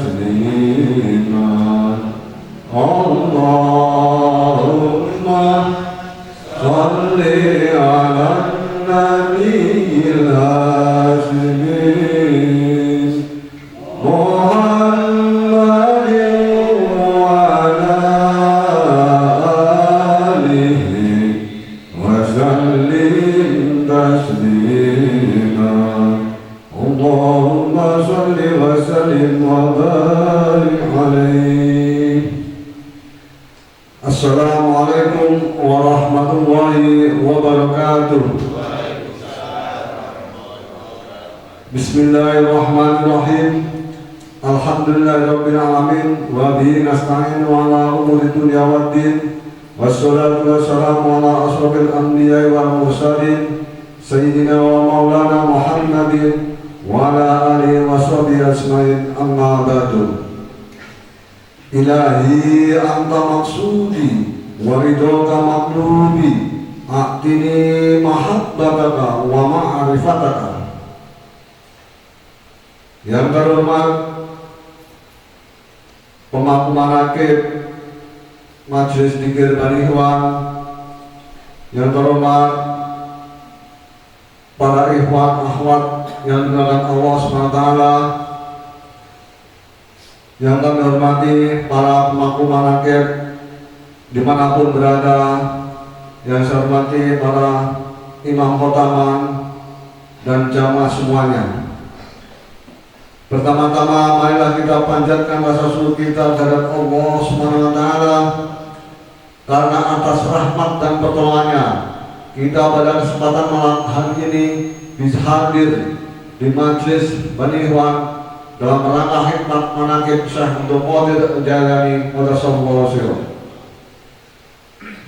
تسليما اللهم صل على النبي الهاشمي محمد وعلى آله وسلم تسليما اللهم صل وسلم وبارك عليه. Assalamualaikum warahmatullahi wabarakatuh. Bismillahirrahmanirrahim. Alhamdulillahirabbil alamin wa bihi nasta'inu ala umuri dunya waddin. Wassalatu wassalamu ala asrofil anbiya'i wal mursalin sayyidina wa maulana Muhammadin wa ala alihi wa sahbihi ajmain, amma ba'du. Ilahi anta maksudi wa ridhoka maqlubi a'tini mahabbataka wa ma'rifataka. Yang terhormat pemangku manaqib Majelis Dzikir Bani Ikhwan, yang terhormat para ikhwan akhwat yang dimuliakan Allah SWT, yang kami hormati para pemangku manaqib dimanapun berada, yang saya hormati para imam khotaman dan jamaah semuanya. Pertama-tama marilah kita panjatkan rasa syukur kita kepada Allah SWT, karena atas rahmat dan pertolongannya kita pada kesempatan malam hari ini bisa hadir di Majelis Bani Ikhwan dalam rangka hikmat manaqib Syekh Abdul Qadir Al-Jailani Qaddasallahu sirruh.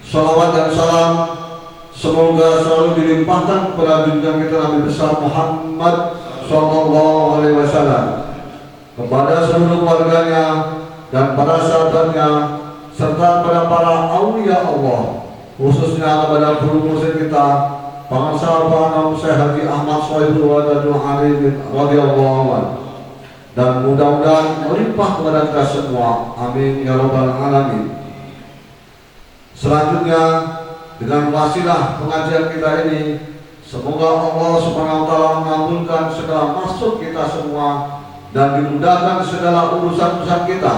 Salawat dan salam semoga selalu dilimpahkan kepada junjungan kita Nabi besar Muhammad Sallallahu Alaihi Wasallam, kepada seluruh keluarganya dan para sahabatnya, serta kepada para aulia Allah, khususnya kepada guru muslim kita Bangsa Panam Syekh Haji Ahmad Sohibul Wadadul Arifin radhiyallahu anhu, dan mudah-mudahan melimpah kepada kita semua, amin ya rabbal alamin. Selanjutnya, dengan wasilah pengajian kita ini, semoga Allah Subhanahu wa taala mengabulkan segala maksud kita semua dan dimudahkan segala urusan-urusan kita,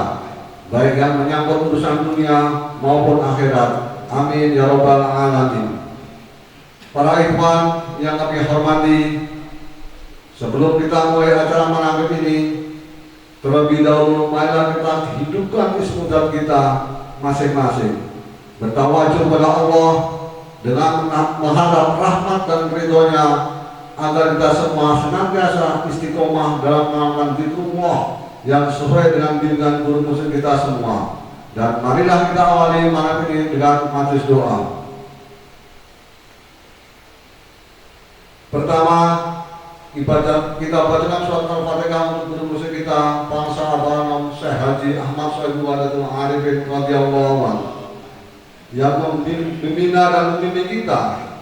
baik yang menyangkut urusan dunia maupun akhirat, amin ya rabbal alamin. Para ikhwan yang kami hormati, sebelum kita mulai acara manaqib ini, terlebih dahulu marilah kita hidupkan ismu zat kita masing-masing, bertawasul kepada Allah dengan mengharap rahmat dan ridhonya, agar kita semua senantiasa istiqomah dalam mengamalkan zikrullah yang sesuai dengan bimbingan guru muslim kita semua. Dan marilah kita awali malam ini dengan majelis doa. Pertama, kita bacakan surat Al-Fatihah untuk guru muslim kita Bangsa Panam Syekh Haji Ahmad Sohibul Wadadul Arifin radhiyallahu anhu, yang membina dan membimbing kita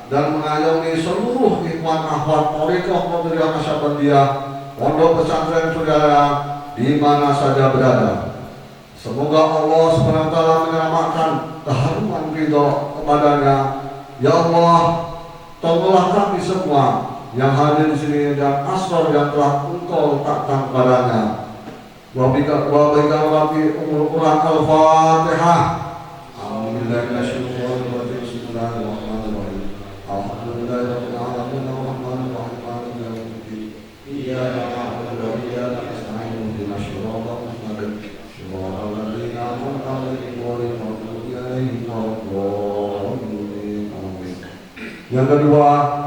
dan mengayomi seluruh ikhwan akhwat thariqah Qadiriyah Nasyabandiyah, pondok pesantren saudara di mana saja berada. Semoga Allah SWT menyelamatkan keharuman ridho kepadanya. Ya Allah, tolonglah kami semua yang hadir di sini dan asrar yang telah Engkau letakkan kepadanya. Wa bika umur Quran Al-Fatihah. Bismillahirrahmanirrahim. Alhamdulillahirabbil alamin arrahmanir rahim maliki yaumiddin. Iyyaka na'budu wa iyyaka nasta'in ihdinas siratal mustaqim siratal ladzina an'amta 'alaihim ghairil maghdubi 'alaihim waladdallin. Amin. Yang kedua,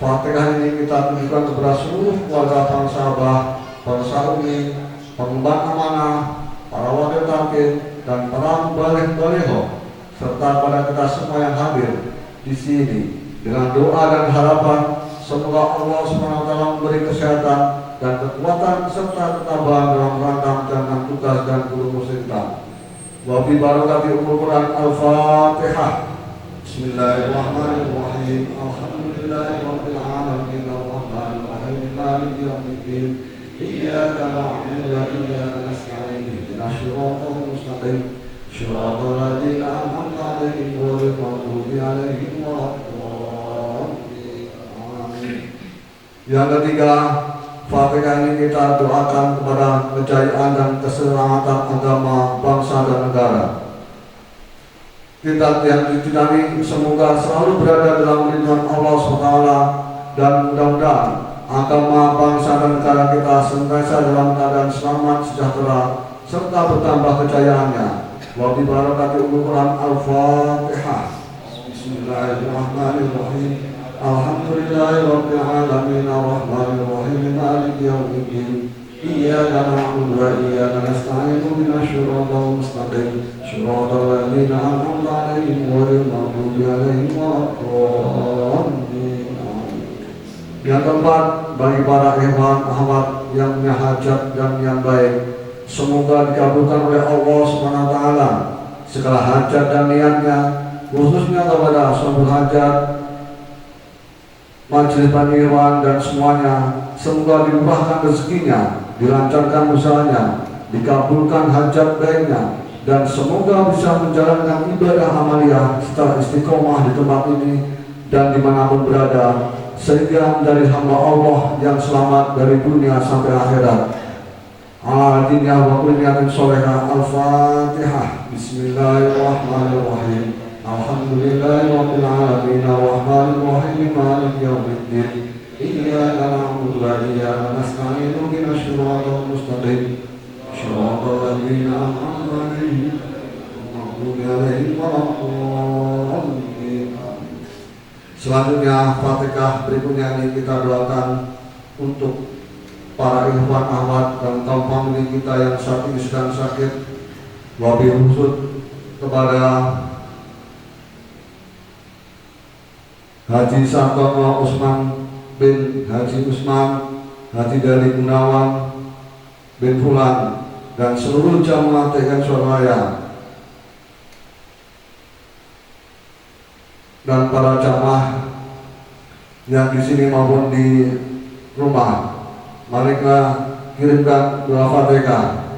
Fatihah ini kita tunjukkan kepada seluruh keluarga bangsa Abah, bangsa Umi, pengemban amanah, para wakil takir, dan para balik-baliho, serta pada kita semua yang hadir di sini, dengan doa dan harapan semoga Allah SWT memberi kesehatan dan kekuatan serta ketabahan dalam rangka menjalankan tugas dan guru muslim kita. Wa bi barakati umul Quran Al-Fatihah. Bismillahirrahmanirrahim. Alhamdulillahirabbil alamin arrahmanir rahim maliki yaumiddin. إياك نعبد وإياك نستعين اهدنا الصراط المستقيم صراط الذين أنعمت عليهم غير المغضوب عليهم ولا الضالين. Amin. Yang ketiga, Fatihah ini kita doakan kepada kejayaan dan keselamatan agama, bangsa dan negara. Kita yang dicintai semoga selalu berada dalam lindungan Allah SWT dan mudah-mudahan agama, bangsa dan negara kita senantiasa dalam keadaan selamat, sejahtera serta bertambah kejayaannya. Wa bi barakati Quran Al-Fatihah. Bismillahirrahmanirrahim. Alhamdulillahirabbil alamin arrahmanir rahim maliki yaumiddin. Iyyaka na'budu wa iyyaka nasta'in ihdinas siratal mustaqim siratal ladzina an'amta 'alaihim ghairil maghdubi 'alaihim waladdallin. Yang keempat, bagi para ikhwan akhwat yang punya hajat dan yang baik, semoga dikabulkan oleh Allah SWT segala hajat dan niatnya, khususnya kepada sumber hajat, majelis paniruan dan semuanya. Semoga dimurahkan rezekinya, dilancarkan usahanya, dikabulkan hajat baiknya, dan semoga bisa menjalankan ibadah amaliyah secara istiqomah di tempat ini dan dimanapun berada, sehingga menjadi hamba Allah yang selamat dari dunia sampai akhirat. Al-Adiniyah wa kulliyatin sholehah. Al-Fatihah. Bismillahirrahmanirrahim. Alhamdulillahirabbil alamin arrahmanir rahim maliki yaumiddin. Iyyaka na'budu wa iyyaka nasta'in ihdinas siratal mustaqim siratal ladzina an'amta 'alaihim ghairil maghdubi 'alaihim waladdallin. Selanjutnya Fatihah berikutnya ini kita doakan untuk para ikhwan akhwat dan kaum famili kita yang saat ini sedang sakit. Wabil khusus kepada Haji Sartono Usman bin Haji Usman, Haji dari Gunawan bin Fulan, dan seluruh jamaah TKN Surabaya dan para jamaah yang di sini maupun di rumah. Mari kita kirimkan doa Fatihah.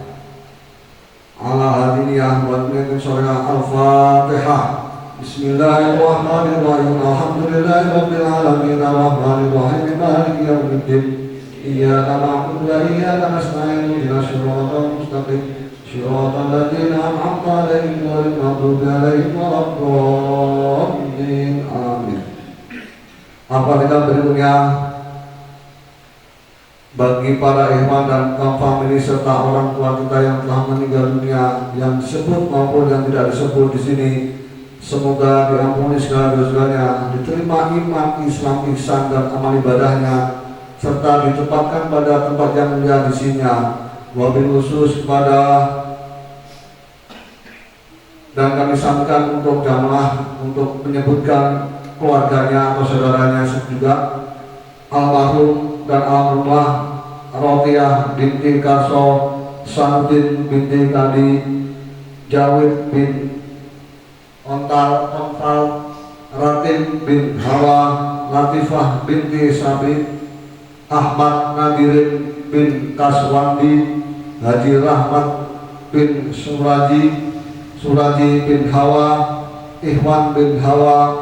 Ala hadiniyah wa min surah Al-Fatihah. Bismillahirrahmanirrahim. Alhamdulillahirabbil alamin arrahmanir rahim maliki yaumiddin. Iyyaka na'budu wa iyyaka nasta'in ihdinas siratal mustaqim siratal ladzina an'amta 'alaihim ghairil maghdubi 'alaihim waladdallin. Amin. Apabila berikutnya bagi para ikhwan dan kaum famili serta orang tua kita yang telah meninggal dunia, yang disebut maupun yang tidak disebut di sini, semoga diampuni segala dosanya, diterima iman, Islam, ihsan dan amal ibadahnya, serta ditempatkan pada tempat yang mulia di sininya. Wabil khusus kepada dan kami sampaikan untuk jamaah untuk menyebutkan keluarganya atau saudaranya juga, almarhum dan almarhumah Rotiah binti Karso, Sanudin binti Kadi, Jawid bin Ontal, Ratim bin Hawa, Latifah binti Sabi, Ahmad Nadirin bin Kaswandi, Haji Rahmat bin Suraji bin Hawa, Ikhwan bin Hawa,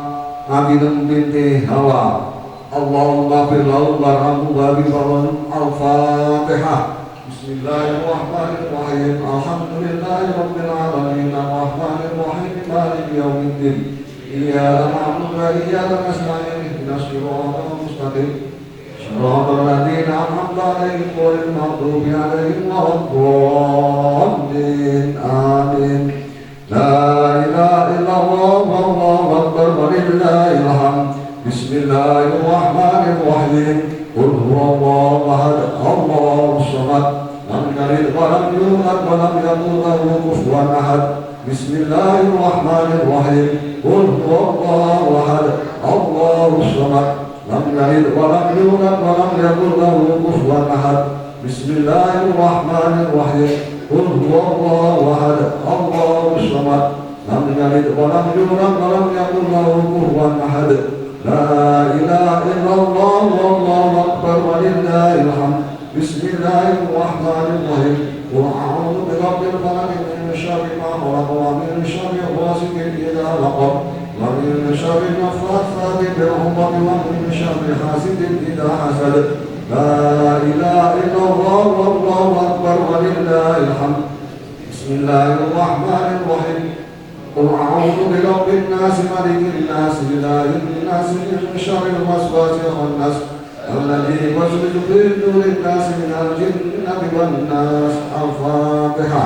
Nabilun binti Hawa. Allahumma firlahu warhamhu babi falun. Al-Fatihah. Bismillahirrahmanirrahim. Alhamdulillahirabbil alamin arrahmanir rahim maliki yaumiddin. Iyyaka na'budu wa iyyaka nasta'in ihdinas siratal mustaqim siratal ladzina an'amta 'alaihim ghairil maghdubi 'alaihim waladdallin. Amin. La ilaha illallah wallahu akbar walillahil hamd. Bismillahirrahmanirrahim. Qul huwallahu ahad, Allahus samad, lam yalid wa lam yulad wa lam yakul lahu kufuwan ahad. Bismillahirrahmanirrahim. Qul huwallahu ahad, Allahus samad, lam yalid wa lam yulad wa lam yakul lahu kufuwan ahad. Bismillahirrahmanirrahim. Qul huwallahu ahad, Allahus samad, lam yalid wa lam yulad wa lam yakul lahu kufuwan ahad. La ilaha illallah wallahu akbar walillahil hamd. بسم الله الرحمن الرحيم قل أعوذ برب الفلق من شر ما خلق ومن شر غاسق إذا وقب ومن شر النفاثات في العقد ومن شر حاسد إذا حسد لا إله إلا الله والله أكبر ولله الحمد بسم الله الرحمن الرحيم قل أعوذ برب الناس ملك الناس إله الناس من شر الوسواس الخناس الذي يوسوس في صدور الناس من الجنة والناس الفاتحة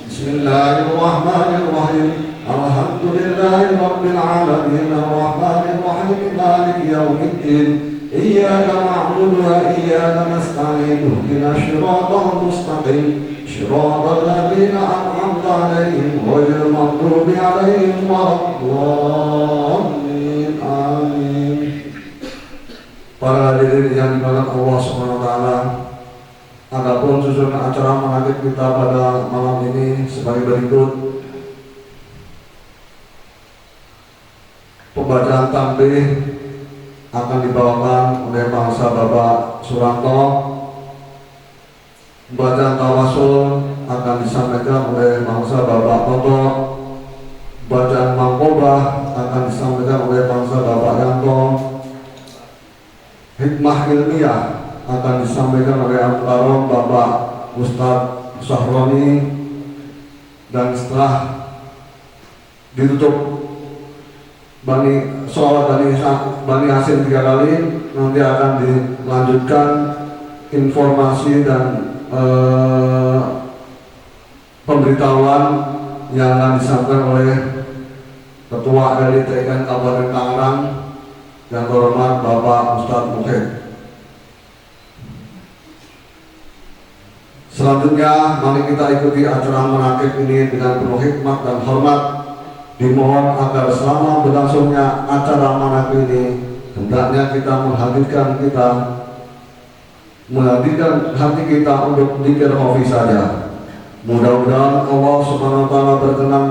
بسم الله الرحمن الرحيم الحمد لله رب العالمين الرحمن الرحيم مالك يوم الدين إياك نعبد وإياك نستعين اهدنا الصراط المستقيم صراط الذين أنعمت عليهم غير المغضوب عليهم ولا الضالين آمين. Para hadirin yang dimuliakan Allah SWT, adapun susunan acara manaqib kita pada malam ini sebagai berikut. Pembacaan tanbih akan dibawakan oleh bangsa Bapak Suranto. Pembacaan tawasul akan disampaikan oleh bangsa Bapak Toto. Bacaan mangkobah akan disampaikan oleh bangsa Bapak Yanto. Hikmah ilmiah akan disampaikan oleh Al-Karom Bapak Ustadz Sahroni. Dan setelah ditutup sholat Bani Hasim 3 kali, nanti akan dilanjutkan informasi dan pemberitahuan yang akan disampaikan oleh Ketua dari TKN Kabupaten Tangerang yang terhormat Bapak Ustadz Mukhid. Selanjutnya mari kita ikuti acara manaqib ini dengan penuh hikmat dan hormat. Dimohon agar selama berlangsungnya acara manaqib ini hendaknya kita menghadirkan hati kita untuk dzikir khafi saja. Mudah-mudahan Allah Subhanahu wa taala berkenan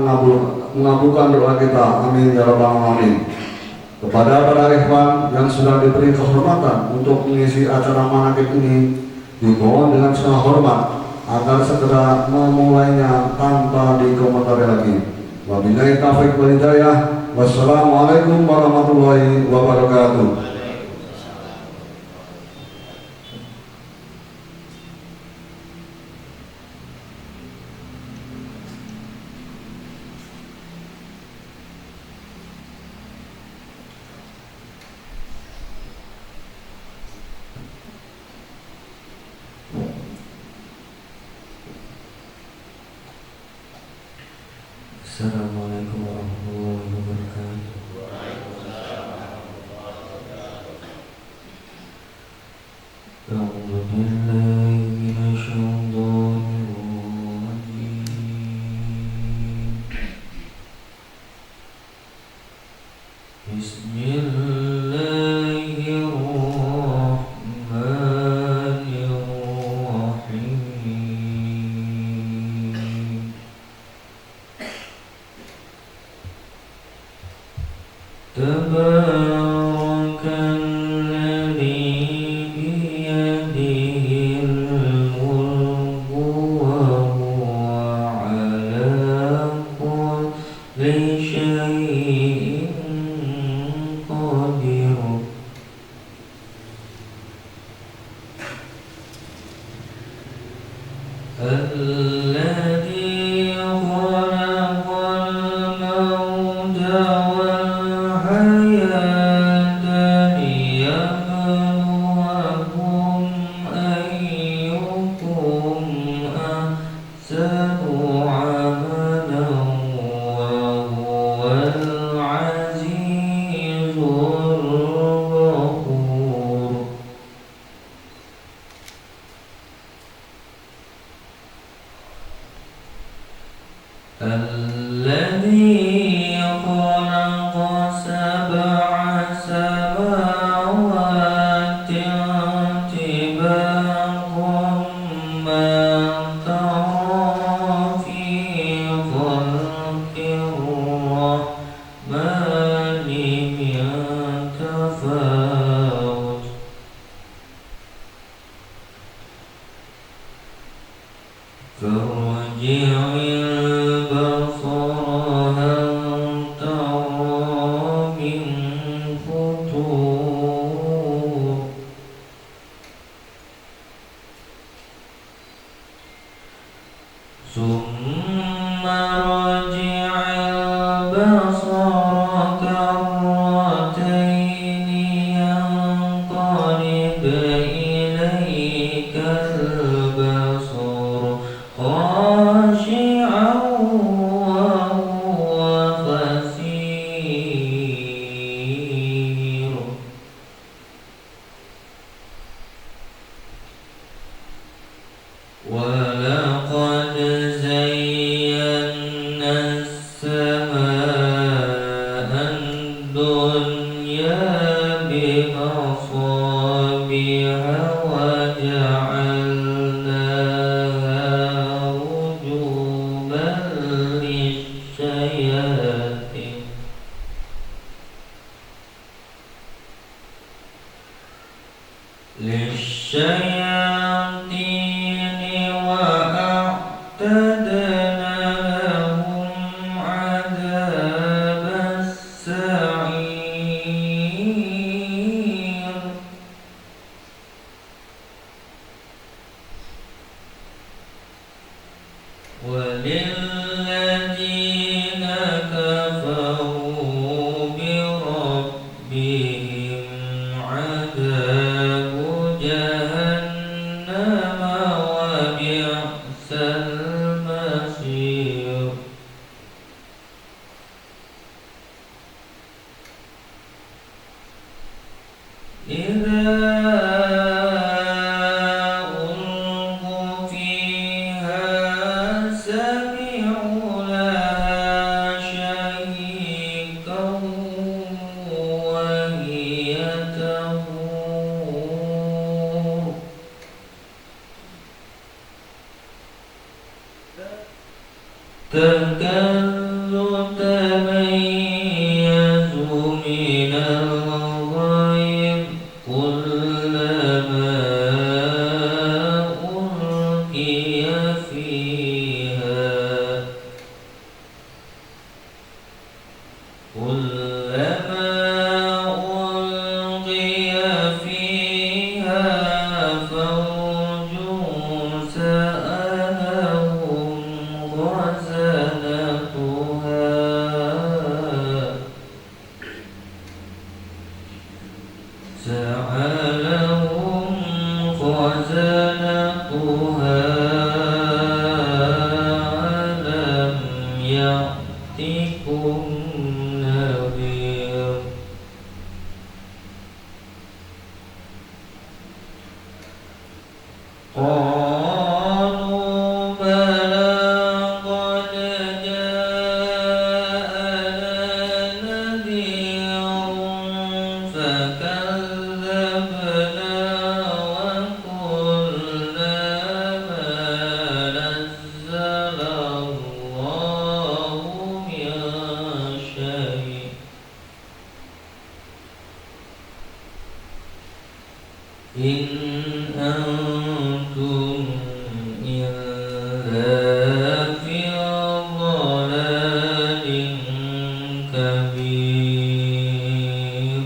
mengabulkan doa kita. Amin ya rabbal alamin. Kepada para ikhwan yang sudah diberi kehormatan untuk mengisi acara manaqib ini, dimohon dengan segala hormat agar segera memulainya tanpa dikomentari lagi. Wabillahi taufiq wal hidayah. Wassalamualaikum warahmatullahi wabarakatuh. Assalamualaikum warahmatullahi wabarakatuh. A'udzu billahi minasy syaithanir rajim. Bismillahirrahmanirrahim. Tabarakalladzi biyadihil mulku wa huwa ala kulli syai'in qadir. Alladzi khalaqal mauta wal hayata liyabluwakum ayyukum ahsanu amalan wa huwal azizul ghafur. الذي خلق سبع سماوات طباقا ما ترى في خلق الرحمن من تفاوت البصر هل ترى من فطور ثم رجع البصر كرتين ينقلب إليك البصر خاشعا وهو حسير ولقد زينا السماء الدنيا بمصابيح وجعلناها رجوما للشياطين وأعتدنا لهم عذاب السعير وللذين كفروا بربهم عذاب جهنم وبئس المصير إذا ألقوا فيها سمعوا لها شهيقا وهي تفور تكاد تميز من الغيظ كلما ألقي فيها فوج سألهم خزنتها ألم يأتكم نذير قالوا بلى قد جاءنا نذير فكذبنا وقلنا ما نزل الله من شيء إن أنتم إلا في ضلال كبير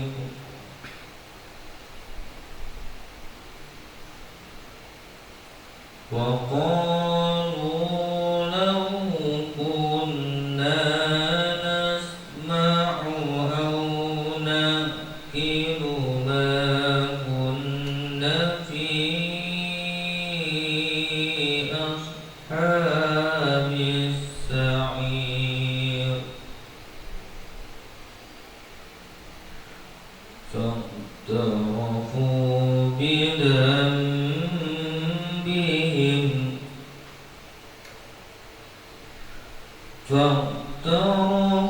وقالوا لو كنا نسمع أو نأكل ما كنا في أصحاب السعير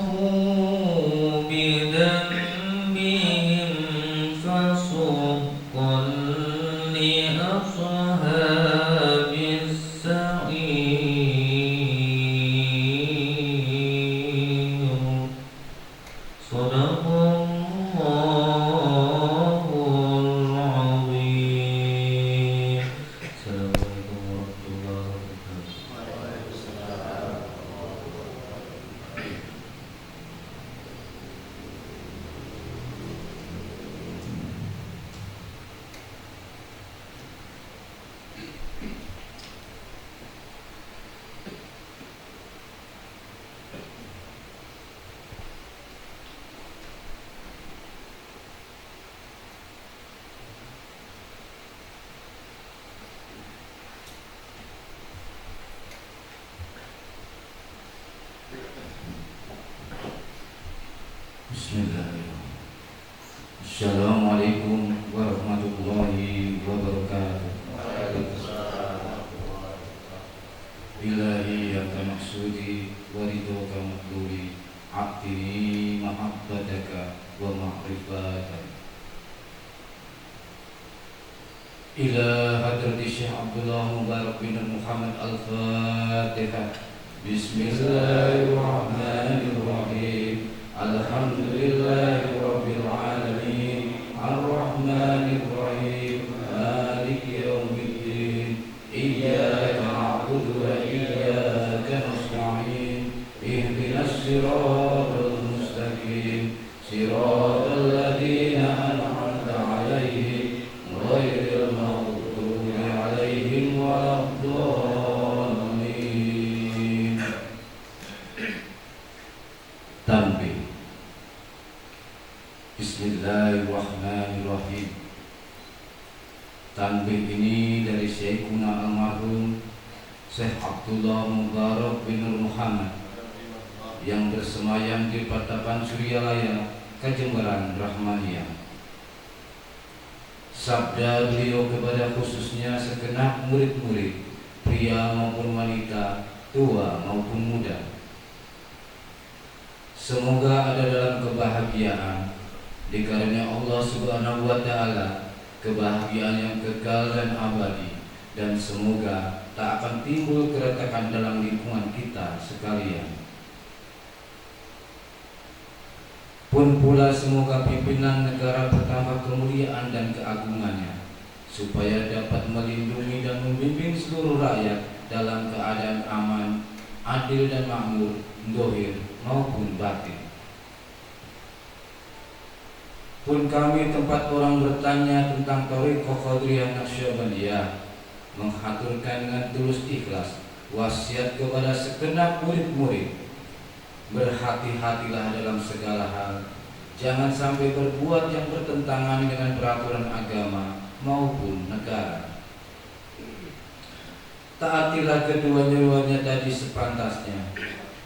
فاعترفوا بذنبهم فسحقا لأصحاب السعير صدق الله العظيم. السلام عليكم ورحمة الله وبركاته. Assalamualaikum warahmatullahi wabarakatuh. Ilahi anta maksudi wa ridhoka matluli A'tini mahabbataka wa ma'rifataka. Ila hadrati Syekh Abdullah Mubarak bin Muhammad Al-Fatihah. Bismillahirrahmanirrahim. Alhamdulillahi rabbil alamin. Ar-Rahmanirrahim. Maliki yaumiddin. Iyyaka na'budu wa iyyaka nasta'in. Ihdinas siratal mustaqim. Siratal ladzina an'amta 'alaihim ghairil maghdubi 'alaihim waladdallin. Tanbih. Bismillahirrahmanirrahim. Tanbih ini dari Syekhuna almarhum Syekh Abdullah Mubarak bin Muhammad yang bersemayam di Patapan Suryalaya, Kajembaran Rahmaniyah. Sabda beliau kepada khususnya segenap murid-murid, pria maupun wanita, tua maupun muda. Semoga ada dalam kebahagiaan dikarenakan Allah Subhanahu wa Ta'ala, kebahagiaan yang kekal dan abadi, dan semoga tak akan timbul keretakan dalam lingkungan kita sekalian. Pun pula semoga pimpinan negara bertambah kemuliaan dan keagungannya, supaya dapat melindungi dan membimbing seluruh rakyat dalam keadaan aman, adil dan makmur, zahir maupun batin. Pun kami tempat orang bertanya tentang Thariqah Qadiriyah Naqsyabandiyah, menghaturkan dengan tulus ikhlas wasiat kepada segenap murid-murid, berhati-hatilah dalam segala hal, jangan sampai berbuat yang bertentangan dengan peraturan agama maupun negara. Taatilah kedua-duanya tadi sepantasnya.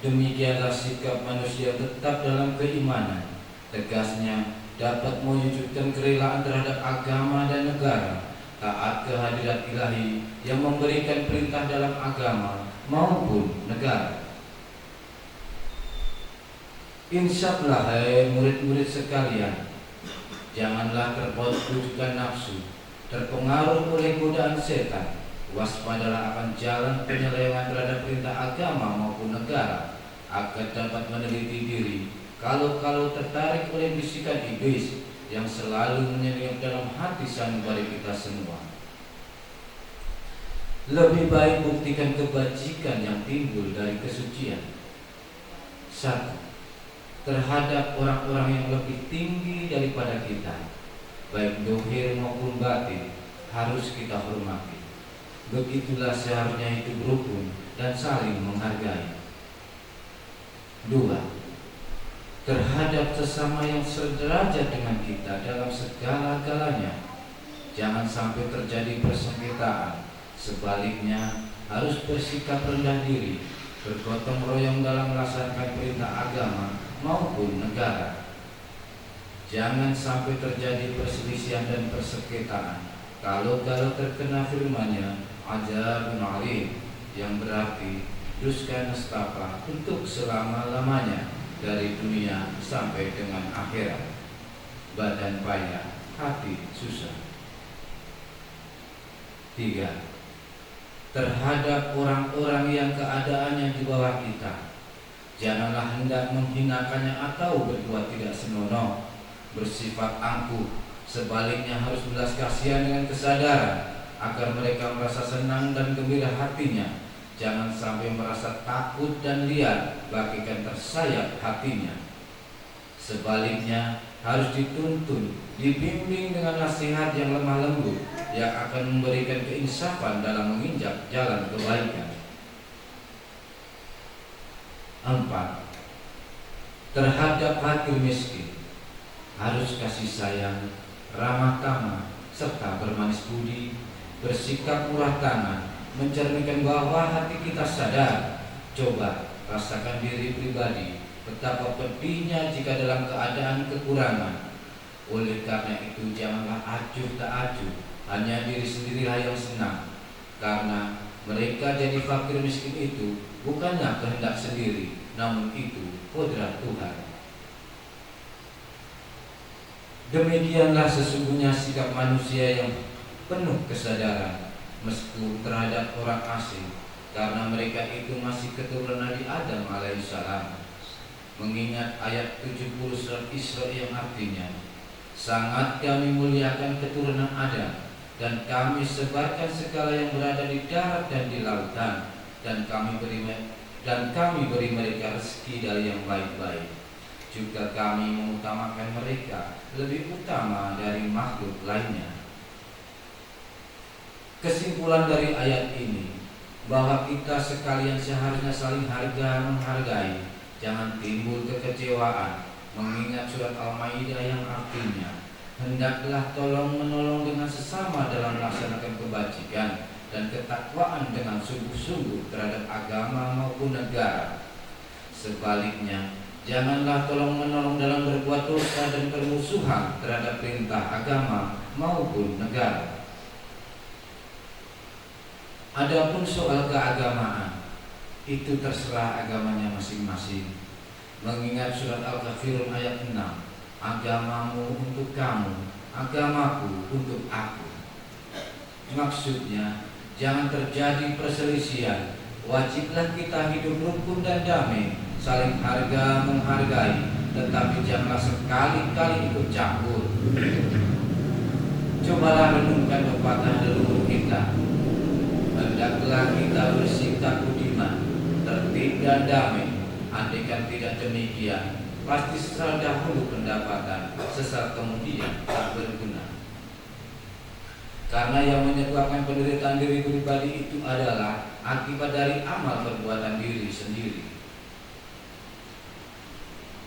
Demikianlah sikap manusia tetap dalam keimanan, tegasnya dapat mewujudkan kerelaan terhadap agama dan negara, taat kehadirat ilahi yang memberikan perintah dalam agama maupun negara. Insyaallah, hai murid-murid sekalian, janganlah terbawa rujukan nafsu, terpengaruh oleh godaan setan. Waspadalah akan jalan penyelewengan terhadap perintah agama maupun negara, agar dapat meneliti diri kalau tertarik oleh bisikan iblis yang selalu menyelimuti dalam hati sanubari kita semua. Lebih baik buktikan kebajikan yang timbul dari kesucian. 1. Terhadap orang-orang yang lebih tinggi daripada kita, baik zahir maupun batin, harus kita hormati. Begitulah seharusnya hidup rukun dan saling menghargai. 2. Terhadap sesama yang sederajat dengan kita dalam segala-galanya, jangan sampai terjadi persengketaan. Sebaliknya, harus bersikap rendah diri, bergotong royong dalam melaksanakan perintah agama maupun negara. Jangan sampai terjadi perselisihan dan persengketaan. Kalau terkena firman-Nya, Adzabun alim, yang berarti dusta nestapa untuk selama-lamanya dari dunia sampai dengan akhirat. Badan payah, hati susah. 3. Terhadap orang-orang yang keadaannya di bawah kita, janganlah hendak menghinakannya atau berbuat tidak senonoh, bersifat angkuh. Sebaliknya harus belas kasihan dengan kesadaran agar mereka merasa senang dan gembira hatinya. Jangan sampai merasa takut dan liar, bagikan tersayat hatinya. Sebaliknya harus dituntun, dibimbing dengan nasihat yang lemah lembut, yang akan memberikan keinsafan dalam menginjak jalan kebaikan. 4. Terhadap fakir miskin, harus kasih sayang, ramah tamah, serta bermanis budi, bersikap murah tangan, mencerminkan bahwa hati kita sadar. Coba rasakan diri pribadi, betapa pedihnya jika dalam keadaan kekurangan Oleh karena itu janganlah acuh tak acuh, hanya diri sendirilah yang senang. Karena mereka jadi fakir miskin itu bukannya kehendak sendiri, namun itu kodrat Tuhan. Demikianlah sesungguhnya sikap manusia yang penuh kesadaran meskipun terhadap orang asing, karena mereka itu masih keturunan Nabi Adam alaihissalam. Mengingat ayat 70 surat Isra yang artinya, sangat kami muliakan keturunan Adam, dan kami sebarkan segala yang berada di darat dan di lautan, dan kami beri mereka rezeki dari yang baik-baik. Juga kami mengutamakan mereka lebih utama dari makhluk lainnya. Kesimpulan dari ayat ini bahwa kita sekalian seharusnya saling menghargai, jangan timbul kekecewaan. Mengingat surat Al-Maidah yang artinya, hendaklah tolong menolong dengan sesama dalam melaksanakan kebajikan dan ketakwaan dengan sungguh-sungguh terhadap agama maupun negara. Sebaliknya, janganlah tolong menolong dalam berbuat dosa dan permusuhan terhadap perintah agama maupun negara. Adapun soal keagamaan, itu terserah agamanya masing-masing. Mengingat surat Al-Kafirun ayat 6, agamamu untuk kamu, agamaku untuk aku. Maksudnya, jangan terjadi perselisihan. Wajiblah kita hidup rukun dan damai, saling harga menghargai, tetapi janganlah sekali-kali ikut campur. Cobalah renungkan pepatah leluhur kita. Hendaklah kita bersikap budiman, tertib dan damai. Andaikan tidak demikian, pasti sesal dahulu pendapatan, sesal kemudian tak berguna. Karena yang menyebabkan penderitaan diri pribadi itu adalah akibat dari amal perbuatan diri sendiri.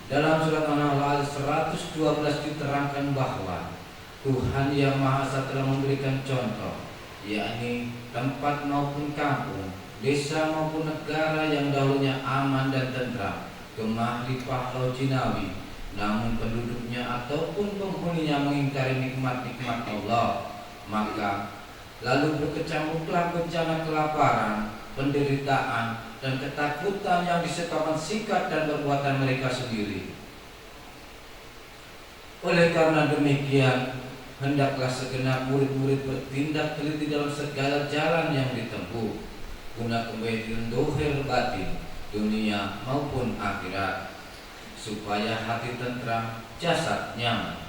Dalam surat An-Nahl 112 diterangkan bahwa Tuhan Yang Maha Esa telah memberikan contoh, yakni tempat maupun kampung, desa maupun negara yang dahulunya aman dan tentram, gemah limpah laut jinawi, namun penduduknya ataupun penghuninya mengingkari nikmat-nikmat Allah, maka lalu berkecamuklah bencana kelaparan, penderitaan, dan ketakutan yang disebabkan sikap dan perbuatan mereka sendiri. Oleh karena demikian, hendaklah segenap murid-murid bertindak teliti dalam segala jalan yang ditempuh, guna kebaikan dohir batin, dunia maupun akhirat, supaya hati tentram, jasad nyaman.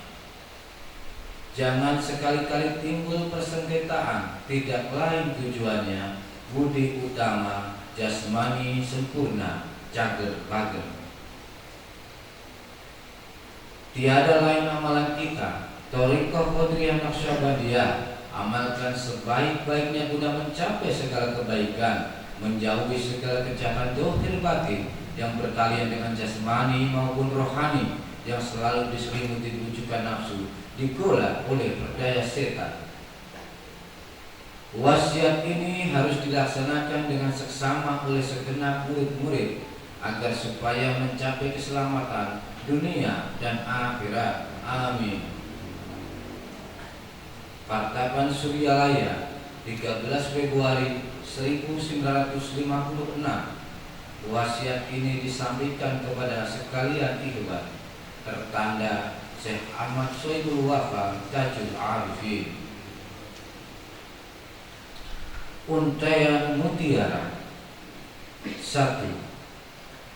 Jangan sekali-kali timbul persengketaan, tidak lain tujuannya budi utama, jasmani sempurna, cager-bager. Tiada lain amalan kita, Thariqah Qadiriyah Naqsyabandiyah, amalkan sebaik-baiknya guna mencapai segala kebaikan, menjauhi segala kejahatan dohir batin yang bertalian dengan jasmani maupun rohani yang selalu diselimuti bujukan nafsu, digola oleh berdaya setan. Wasiat ini harus dilaksanakan dengan seksama oleh segenap murid-murid agar supaya mencapai keselamatan dunia dan akhirat. Amin. Partapan Suryalaya 13 Februari 1956. Wasiat ini disampaikan kepada sekalian ikhwan, tertanda Syekh Ahmad Soibul Wafa Tajul Arifin. Untaian mutiara. 1.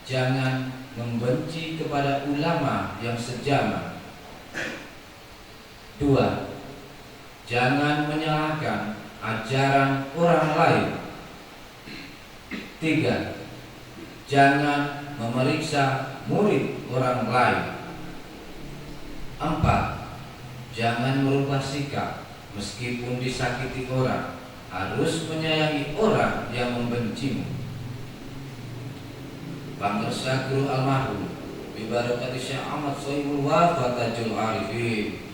Jangan membenci kepada ulama yang sejaman. 2. Jangan menyalahkan ajaran orang lain. 3. Jangan memeriksa murid orang lain. 4. Jangan merubah sikap meskipun disakiti orang. Harus menyayangi orang yang membencimu. Pangersa Guru Almarhum Bibarakati Syekh Ahmad Soibul Wafa Tajul Arifin.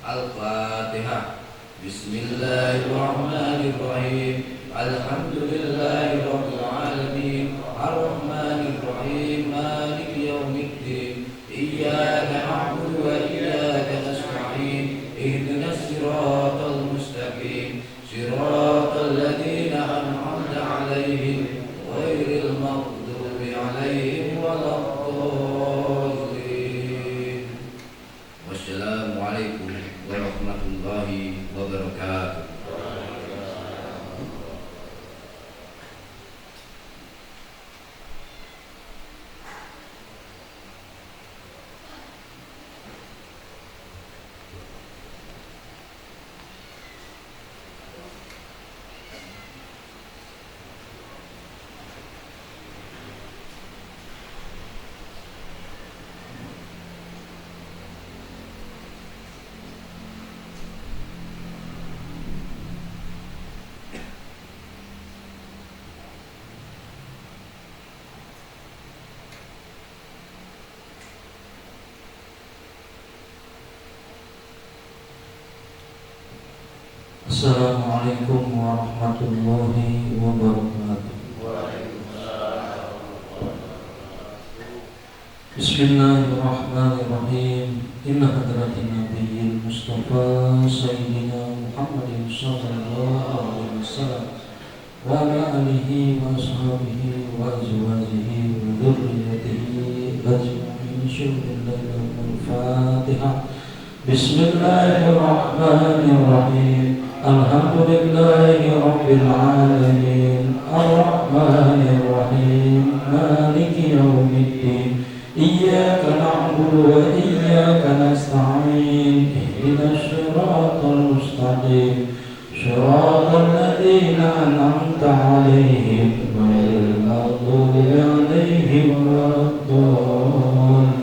Al-Fatihah. Bismillahirrahmanirrahim. Alhamdulillahirabbil alamin. Ar-Rahmanirrahim. Maliki yaumiddin. Iyyaka na'budu wa iyyaka nasta'in. الضالين. والسلام عليكم ورحمة الله وبركاته. Assalamualaikum warahmatullahi wabarakatuh. Bismillahirrahmanirrahim. Inna hadratin nabiyil mustafa sayyidina Muhammadin sallallahu alaihi wasallam wa ala alihi wa ashabihi wa azwajihi wa dhurriyyatihi ajma'in. Al-Fatihah. Bismillahirrahmanirrahim. Alhamdulillahi Rabbil Alamin. Ar-Rahmanir-Rahim. Maliki yawmiddin. Iyyaka na'budu wa iyyaka nasta'in. Ihdinas siratal mustaqim. Shiratal ladzina an'amta 'alaihim ghairil maghdubi 'alaihim waladdallin.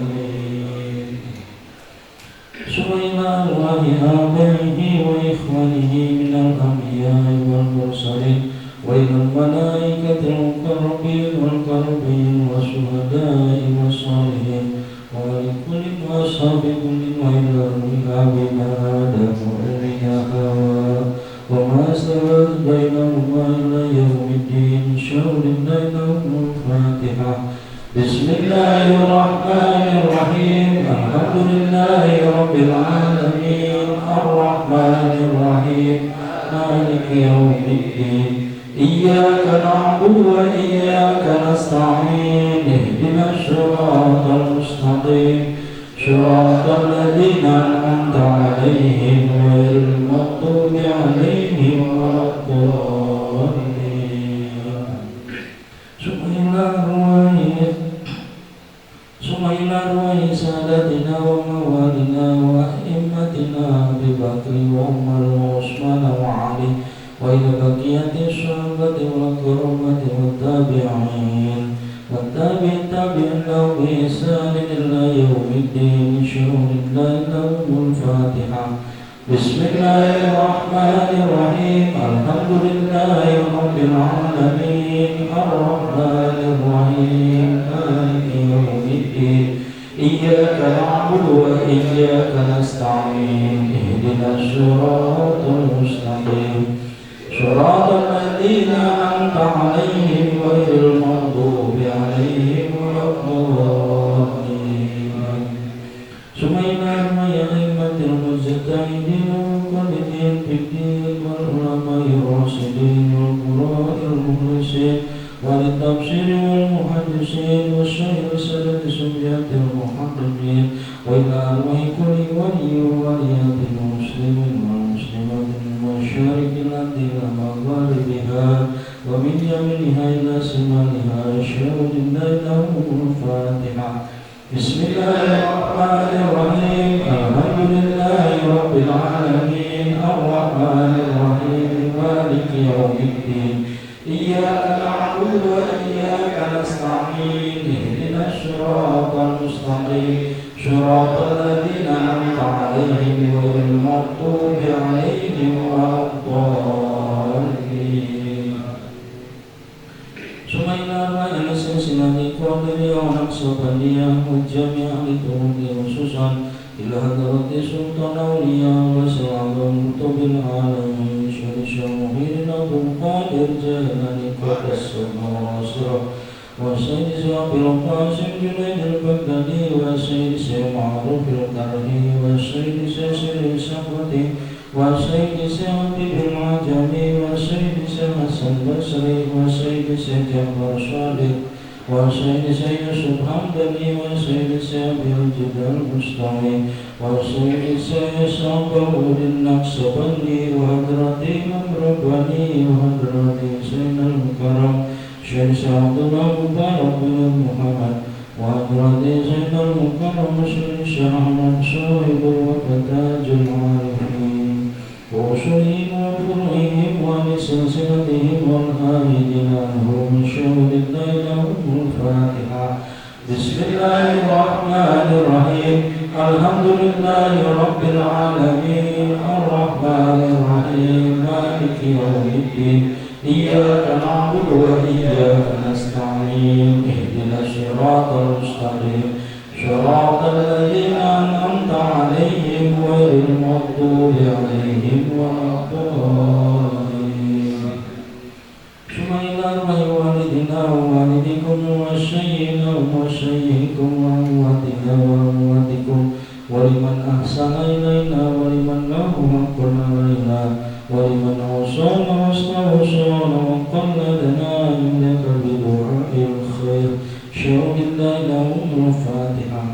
Subhana Allahi abaihi wa ikhwanihi minal anbiya'i wal mursalin wa ilal malaikatil muqarrabin wal qaribin wa syuhada'i wa shalihin wa likulli ashabi kullin wa ilal abina adam wa ilyaha wa ma salat bainahuma ila yawmiddin syaurin lainahum Fatihah. Bismillahirrahmanirrahim. Alhamdulillahi Rabbil Alamin. Ar-Rahmanir-Rahim. Maliki yawmiddin. Iyyaka na'budu wa iyyaka nasta'in. Ihdinas siratal mustaqim. Siratal ladzina an'amta 'alaihim ghairil maghdubi 'alaihim waladdallin. Sumailah ruhi sadatina wa mawalina wa a'immatina Abi Bakri wa Umar wa Utsman wa Ali wa ila baqiyati sahabati wal karamati wat tabi'in wat tabi'in lahum bi ihsanin ila yaumiddin. Syurillahil Fatihah. Bismillahirrahmanirrahim. Alhamdulillahi Rabbil Alamin. Ar-Rahmanir-Rahim. Maliki yawmiddin. Iyyaka na'budu wa iyyaka nasta'in. Ihdinas siratal mustaqim. Siratal ladzina an'amta 'alaihim ghairil maghdubi 'alaihim waladdallin. Sumaina ma'ayyimatil mujtahidin muqallidin fiddin wal ulama'i rasidin wal qura'il mukhlisin wal tafsiri wal muhaddisin wa syai'il sanad sumyatil muhaddisin wa ila arwahi kulli waliyyin waliyatil muslimin wal muslimatin masyarikil ardi wa magharibiha wa min yaminiha ila shimaliha. Syaulillahi lahumul Fatihah. Bismillahirrahmanirrahim. Alhamdulillahi Rabbil Alamin. Ar-Rahmanir-Rahim. Maliki yawmiddin. Iyyaka na'budu wa iyyaka nasta'in. Ihdinas siratal mustaqim. Shiratal ladzina an'amta 'alaihim ghairil maghdubi 'alaihim waladdallin. Sumailah ma'ana silsilati qadri wa naqsabaniyah wa jami'a liturudi khususan ila hadrati sultan awliya wa sa'adun kutubil alamin syarishya muhidin Abdul Qadir Jalani Qadas Sunnasirah wa sayyidi Syafil Qasim Junaid al-Baghdadi wa sayyidi Syekh Ma'ruf al-Karhi wa sayyidi Syekh Safati wa sayyidi Syekh Bil Majami wa sayyidi Syekh Hasan Basri wa sayyidi Syekh Jafar Shadiq وسيد يوسف حمدني وسيد أبي الجد المستعين وسيد صابر النقصبني وحضرتي مبربني وحضرتي سيد المكرم شيخ عبد الله مبارك بن محمد وحضرتي سيد المكرم شيخ أحمد صاحب وفتاج العارفين وأصولهم وفروعهم ولسلسلتهم والخالدين عنهم شهود الليل الفاتحة. بسم الله الرحمن الرحيم الحمد لله رب العالمين الرحمن الرحيم مالك يوم الدين إياك نعبد وإياك نستعين اهدنا الصراط المستقيم صراط الذين أنعمت عليهم غير المغضوب عليهم ولا الضالين. ثم إلى والدنا ووالدكم والشيخنا وشيخكم وأمواتنا وأمواتكم ولمن أحسن إلينا ولمن له حق علينا ولمن أوصانا واستوصانا وقلدنا إنك بدعاء الخير شهود الليل الفاتحة.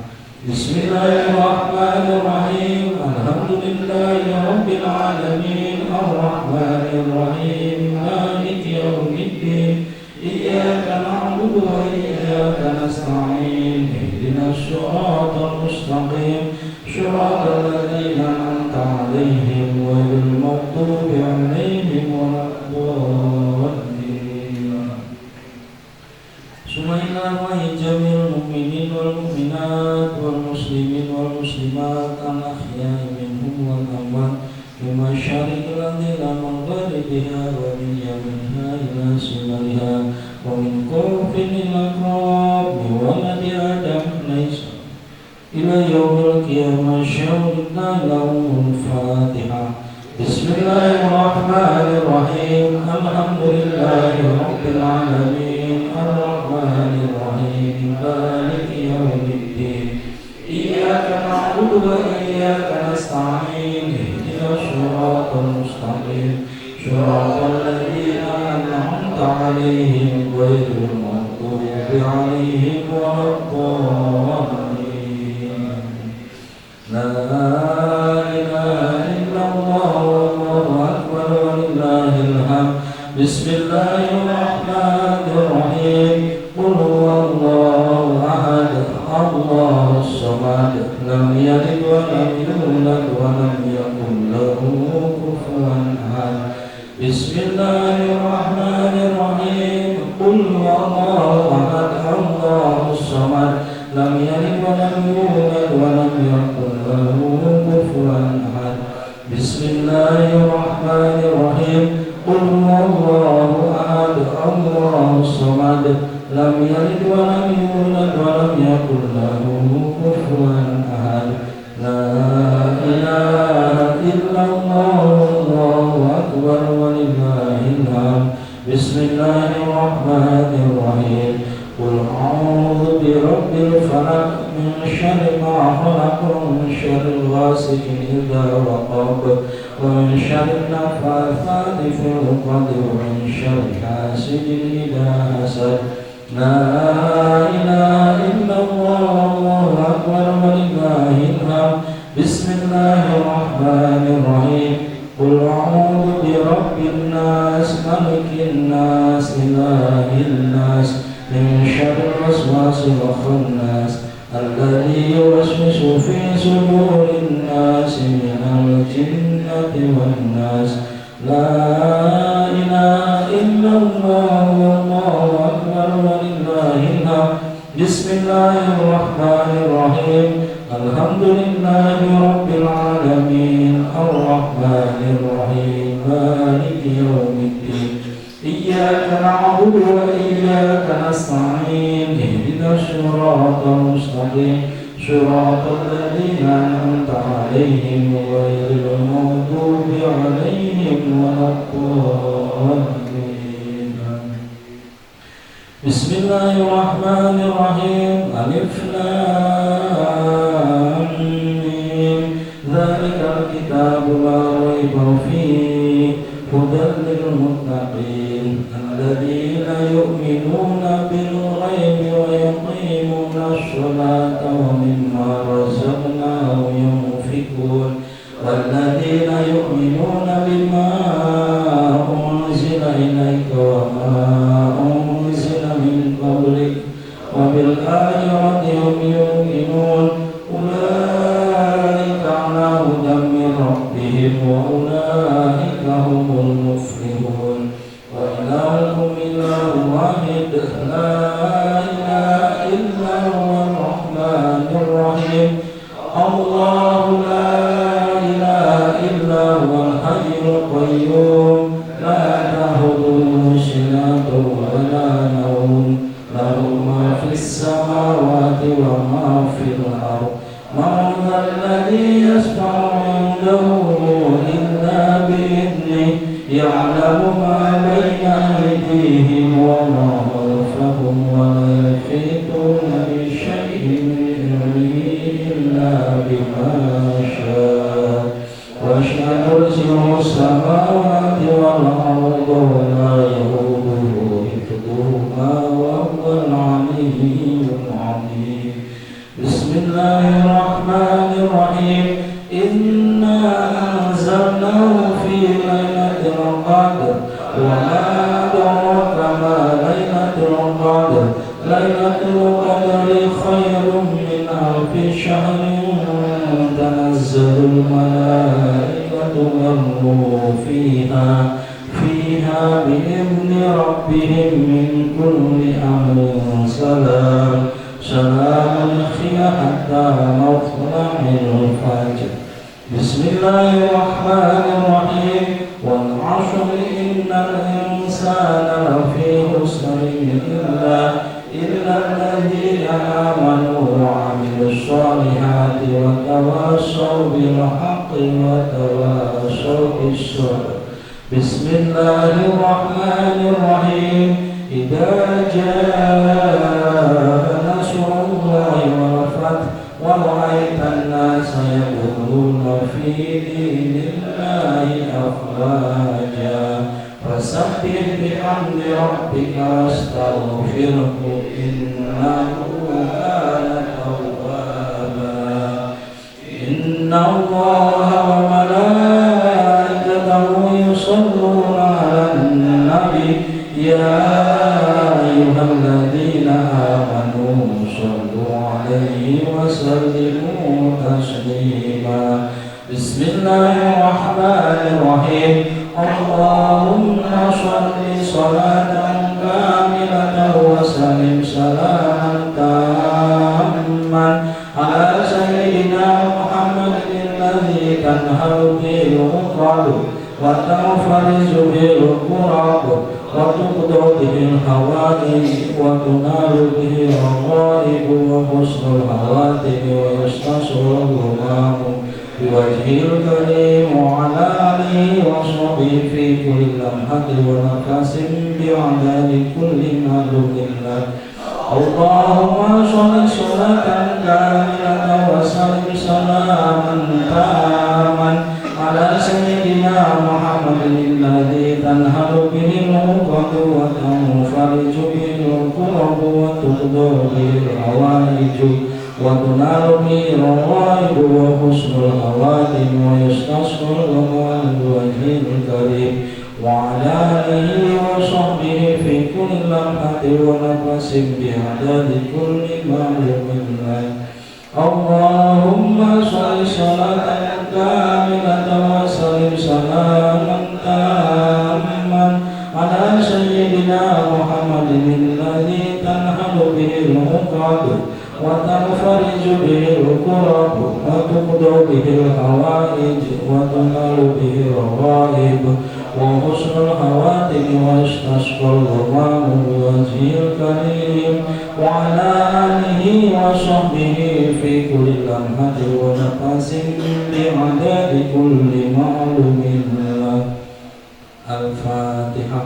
بسم الله الرحمن الرحيم الحمد لله رب العالمين الرحمن الرحيم مالك يوم الدين إياك نعبد وإياك نستعين اهدنا الصراط المستقيم صراط الذين أنعمت عليهم غير المغضوب عليهم ولا الضالين. ثم إلى جميع المؤمنين والمؤمنات والمسلمين والمسلمات الأحياء منهم والأموات في مشارق الأرض إلى مغاربها ومن يمنها إلى شمالها ومن كوف إلى كوف بولد آدم ليس إلى يوم القيامة شهدنا لهم الفاتحة. بسم الله الرحمن الرحيم الحمد لله رب العالمين الرحمن الرحيم مالك يوم الدين إياك نعبد وإياك نستعين اهدنا الصراط المستقيم صراط الذين أنعمت عليهم غير المغضوب عليهم ولا الضالين. لا إله إلا الله والله أكبر ولله الحمد. بسم الله الرحمن الرحيم قل هو الله أحد الله الصمد لم يلد ولم يولد ولم يكن له كفوا أحد. بسم الله الرحمن الرحيم قل هو الله أحد الله الصمد لم يلد ولم يولد ولم يكن له كفوا أحد. بسم الله الرحمن الرحيم قل هو الله أحد الله الصمد لم يلد ولم يولد ولم يكن له كفوا أحد. لا إله إلا الله والله أكبر ولله الحمد. بسم الله الرحمن الرحيم قل أعوذ برب الفلق من شر ما خلق ومن شر غاسق إذا وقب ومن شر النفاثات في العقد ومن شر حاسد إذا حسد. لا إله إلا الله والله أكبر ولله الحمد. بسم الله الرحمن الرحيم قل أعوذ برب الناس ملك الناس إله الناس من شر الوسواس الخناس الذي يوسوس في صدور الناس من الجنة والناس. لا إله إلا الله والله أكبر ولله الحمد. بسم الله الرحمن الرحيم الحمد لله رب العالمين الرحمن الرحيم مالك يوم الدين إياك نعبد وإياك نستعين اهدنا الصراط المستقيم صراط الذين أنعمت عليهم غير المغضوب عليهم ولا الضالين. بسم الله الرحمن الرحيم ألف لام ميم ذلك الكتاب لا ريب فيه هدى للمتقين الذين يؤمنون بالغيب ويقيمون الصلاة ومما رزقناهم ينفقون والذين يؤمنون بما أنزل إليك وما أنزل من قبلك وبالآخرة هم يوقنون أولئك على هدى من ربهم وأولئك هم المفلحون وإلهكم إله واحد لا إله إلا هو الرحمن الرحيم الله لا إله إلا هو الحي القيوم لا تأخذه سنة ولا نوم له ما في السماوات وما في الأرض من ذا الذي يشفع عنده إلا بإذنه يعلم ما بين أيديهم وما خلفهم ولا يحيطون بشيء من علمه إلا بما شاء وسع كرسيه السماوات والأرض ولا يؤوده حفظهما وهو العلي العظيم بسم الله الرحمن الرحيم إنا أنزلناه في ليلة القدر وما أدراك ما ليلة القدر ليلة القدر خير من ألف شهر تنزل الملائكة والروح فيها بإذن ربهم من كل أمر سلام هي حتى مطلع الفجر بسم الله الرحمن الرحيم والعصر إن الإنسان لفي خسر إلا الذين آمنوا وعملوا الصالحات وتواصوا بالحق وتواصوا بالصبر بسم الله الرحمن الرحيم إذا جاء نصر الله والفتح ورأيت الناس يدخلون في دين الله أفواجا فسبح بحمد ربك واستغفره إنه كان توابا إن الله وملائكته يصلون على النبي يا أيها الذين آمنوا صلوا عليه وسلموا تسليما بسم الله الرحمن الرحيم اللهم صل صلاة كاملة وسلم سلاما تاما على سيدنا محمد الذي تنهل به العقد وتنفرج به الكرب وتقضى به الحوائج وتنال به الرغائب وحسن الحوادث ويستصر الغمام بوجه الكريم وعلى آله وصحبه في كل لمحة ونفس بعدد كل مخلوق له اللهم صل صلاة كاملة وسلم سلاما تاما على سيدنا محمد الذي تنهل به العقد وتنفرج به الكرب وتقضى به الحوائج وتنال به الرغائب وحسن الحوادث ويستصر الغمام بوجه الكريم وعلى آله وصحبه في كل لمحة ونفس بعدد كل معلوم له اللهم صل صلاة كاملة وسلم سلاما تاما على سيدنا محمد الذي تنهل به العقد وتنفرج به الكرب وتقضى به الحوائج وتنال به الرغائب وحسن الحوادث ويستسقى الغمام بوجهه الكريم وعلى آله وصحبه في كل لمحة ونفس بعدد كل معلوم له الفاتحة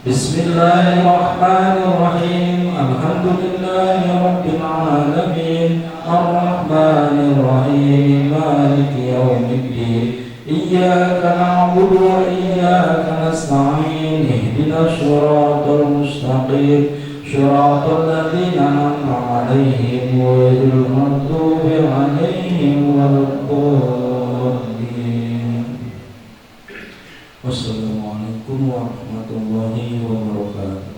بسم الله الرحمن الرحيم الحمد لله رب العالمين الرحمن الرحيم مالك يوم الدين إياك نعبد وإياك نستعين اهدنا الصراط المستقيم صراط الذين أنعمت عليهم غير المغضوب عليهم ولا الضالين. Wassalamualaikum warahmatullahi wabarakatuh.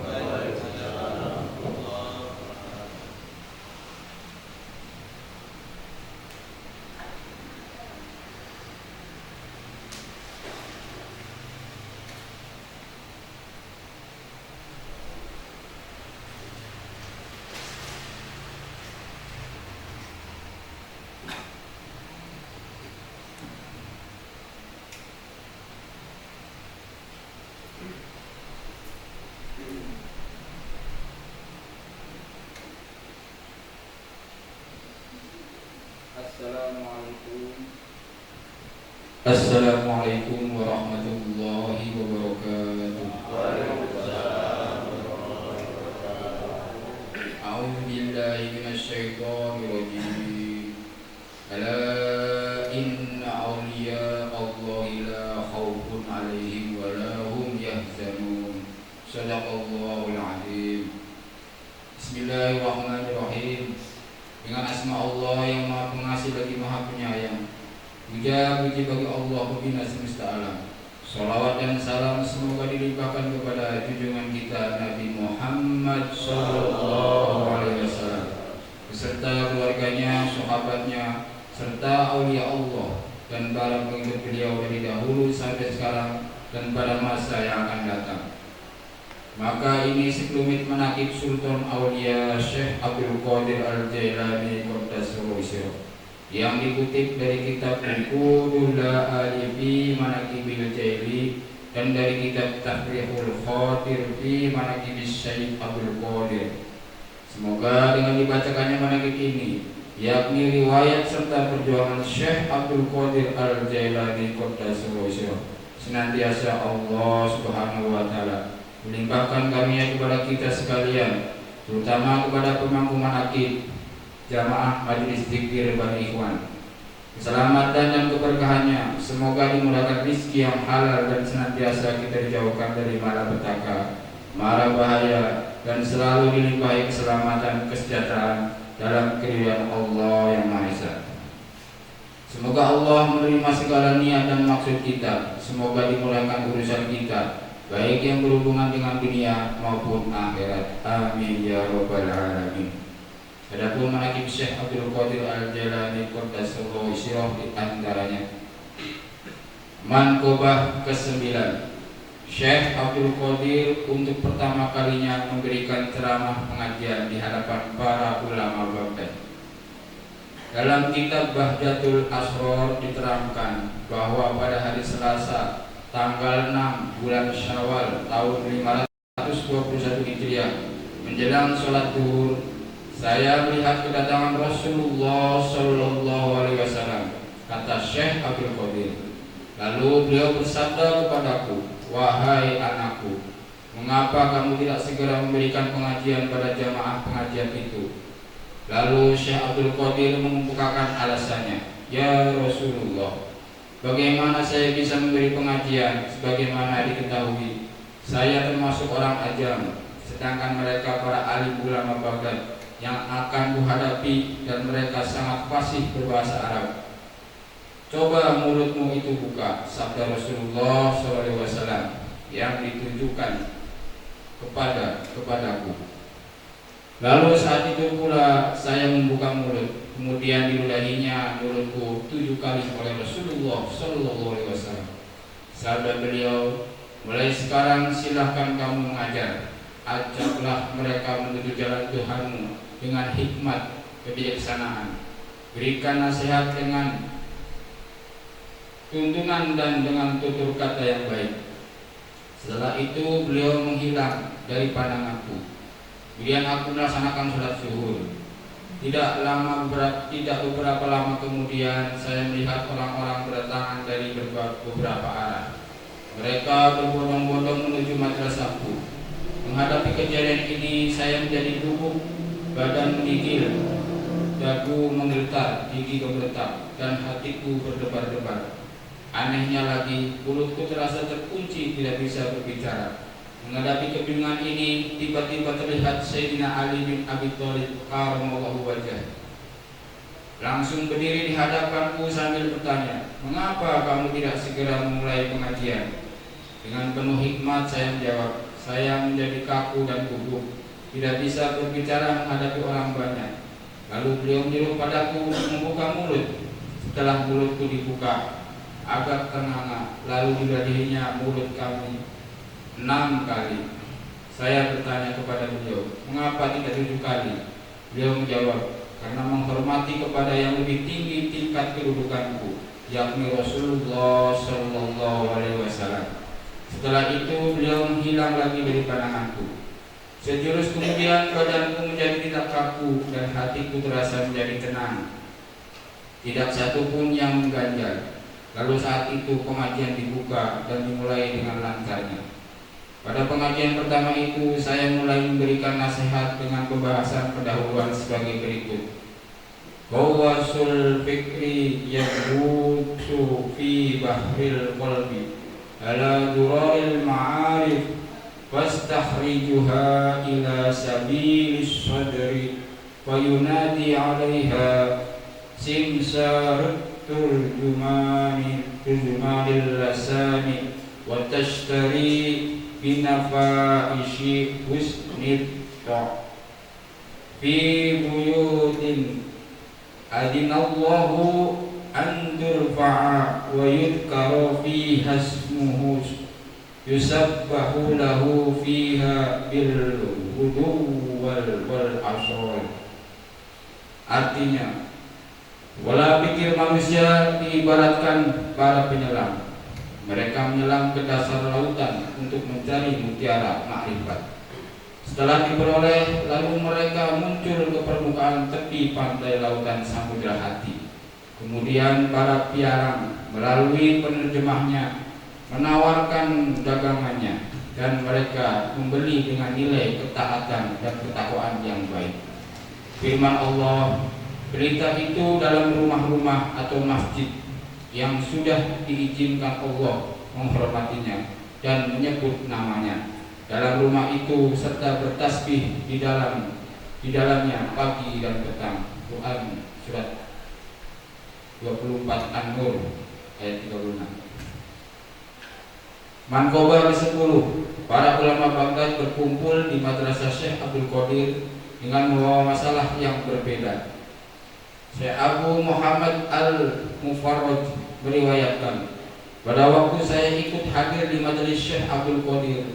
Assalamualaikum warahmatullahi wabarakatuh. A'udzu billahi minasyaitonir rajim. Ala inna awliya Allahi la khaufun 'alaihim wa la hum yahzanun. Shadaqallahul 'azim. Bismillahirrahmanirrahim. Dengan asma Allah yang Maha Pengasih lagi Maha Penyayang. Puja-puji bagi Allah Pembina semesta alam. Salawat dan salam semoga dilimpahkan kepada junjungan kita Nabi Muhammad sallallahu alaihi wasallam beserta keluarganya, sahabatnya, serta aulia Allah dan para pengikut beliau dari dahulu sampai sekarang dan pada masa yang akan datang. Maka ini sekelumit manaqib Sultan Aulia Syekh Abdul Qadir Al-Jailani Qaddasallahu sirruh yang dikutip dari kitab Uqudul Alifi Manaqibil Jaili dan dari kitab Tahrihul Khatir fi Manaqibis Syekh Abdul Qadir. Semoga dengan dibacakannya manaqib ini, yakni riwayat serta perjuangan Syekh Abdul Qadir Al-Jailani Qaddasallahu sirruh, senantiasa Allah Subhanahu wa taala melimpahkan karunia kepada kita sekalian, terutama kepada pemangku manaqib jamaah Majelis Dzikir Bani Ikhwan. Keselamatan dan keberkahannya semoga dimudahkan rezeki yang halal dan senantiasa kita dijauhkan dari malapetaka, mara bahaya, dan selalu dilimpahi keselamatan kesejahteraan dalam keridhaan Allah yang Maha Esa. Semoga Allah menerima segala niat dan maksud kita. Semoga dimudahkan urusan kita, baik yang berhubungan dengan dunia maupun akhirat. Amin ya rabbal alamin. Adapun manaqib Syekh Abdul Qadir Al-Jailani Qaddasallahu sirruh di antaranya Manqobah ke-9. Syekh Abdul Qadir untuk pertama kalinya memberikan ceramah pengajian di hadapan para ulama Baghdad. Dalam kitab Bahjatul Asror diterangkan bahwa pada hari Selasa tanggal 6 bulan Syawal tahun 521 Hijriah menjelang sholat zuhur, saya melihat kedatangan Rasulullah Sallallahu Alaihi Wasallam, kata Syekh Abdul Qadir. Lalu beliau bersabda kepadaku, wahai anakku, mengapa kamu tidak segera memberikan pengajian pada jamaah pengajian itu? Lalu Syekh Abdul Qadir mengemukakan alasannya, ya Rasulullah, bagaimana saya bisa memberi pengajian? Sebagaimana diketahui, saya termasuk orang ajam, sedangkan mereka para alim ulama Baghdad yang akan kuhadapi dan mereka sangat fasih berbahasa Arab. Coba mulutmu itu buka, sabda Rasulullah SAW yang ditujukan kepadaku. Lalu saat itu pula saya membuka mulut, kemudian diludahinya mulutku 7 kali oleh Rasulullah SAW. Sabda beliau, mulai sekarang silahkan kamu mengajar, ajaklah mereka menuju jalan Tuhanmu dengan hikmat kebijaksanaan, berikan nasihat dengan tuntunan dan dengan tutur kata yang baik. Setelah itu beliau menghilang dari pandanganku. Kemudian aku melaksanakan sholat zuhur. Tidak beberapa lama kemudian saya melihat orang-orang berdatangan dari beberapa arah. Mereka berbondong-bondong menuju madrasahku. Menghadapi kejadian ini saya menjadi gugup, badan menggigil, dagu menggetar, gigi gemetar, dan hatiku berdebar-debar. Anehnya lagi, mulutku terasa terkunci, tidak bisa berbicara. Menghadapi kebingungan ini, tiba-tiba terlihat Sayyidina Ali bin Abi Thalib karramallahu wajhah langsung berdiri di hadapanku sambil bertanya, "Mengapa kamu tidak segera memulai pengajian?" Dengan penuh hikmat saya menjawab, "Saya menjadi kaku dan gugup, tidak bisa berbicara menghadapi orang banyak." Lalu beliau menyuruh padaku untuk membuka mulut. Setelah mulutku dibuka, agak ternganga, lalu diladihinya mulut kami 6 kali. Saya bertanya kepada beliau, "Mengapa tidak 7 kali?" Beliau menjawab, "Karena menghormati kepada yang lebih tinggi tingkat kedudukanku, yakni Rasulullah Shallallahu Alaihi Wasallam." Setelah itu beliau menghilang lagi dari pandanganku. Sejurus kemudian badanku menjadi tidak kaku dan hatiku terasa menjadi tenang. Tidak satu pun yang mengganjal. Lalu saat itu pengajian dibuka dan dimulai dengan lancarnya. Pada pengajian pertama itu saya mulai memberikan nasihat dengan pembahasan pendahuluan sebagai berikut. Qawasul fikri yaghutsu fi bahril qalbi ala dura'il ma'arif fastakhrijuha ila sabilis sadri wa yunadi 'alaiha simsar turjumanil lasani wa tashtari binafaishi husnid fi buyutin adinallahu an turfa'a wa yudhkara fiha ismuhu yusabbahu lahu fiha bil ghudu wal asal. Artinya, wala pikir manusia diibaratkan para penyelam. Mereka menyelam ke dasar lautan untuk mencari mutiara makrifat. Setelah diperoleh, lalu mereka muncul ke permukaan tepi pantai lautan Samudra Hati. Kemudian para piarang melalui penerjemahnya menawarkan dagangannya, dan mereka membeli dengan nilai ketaatan dan ketakwaan yang baik. Firman Allah, berita itu dalam rumah-rumah atau masjid yang sudah diizinkan Allah menghormatinya dan menyebut namanya dalam rumah itu, serta bertasbih di dalamnya pagi dan petang. Quran surat 24 An-Nur ayat 36. Manqobah ke-10. Para ulama Baghdad berkumpul di Madrasah Syekh Abdul Qadir dengan membawa masalah yang berbeda. Syekh Abu Muhammad Al-Mufarraj meriwayatkan, pada waktu saya ikut hadir di majelis Syekh Abdul Qadir,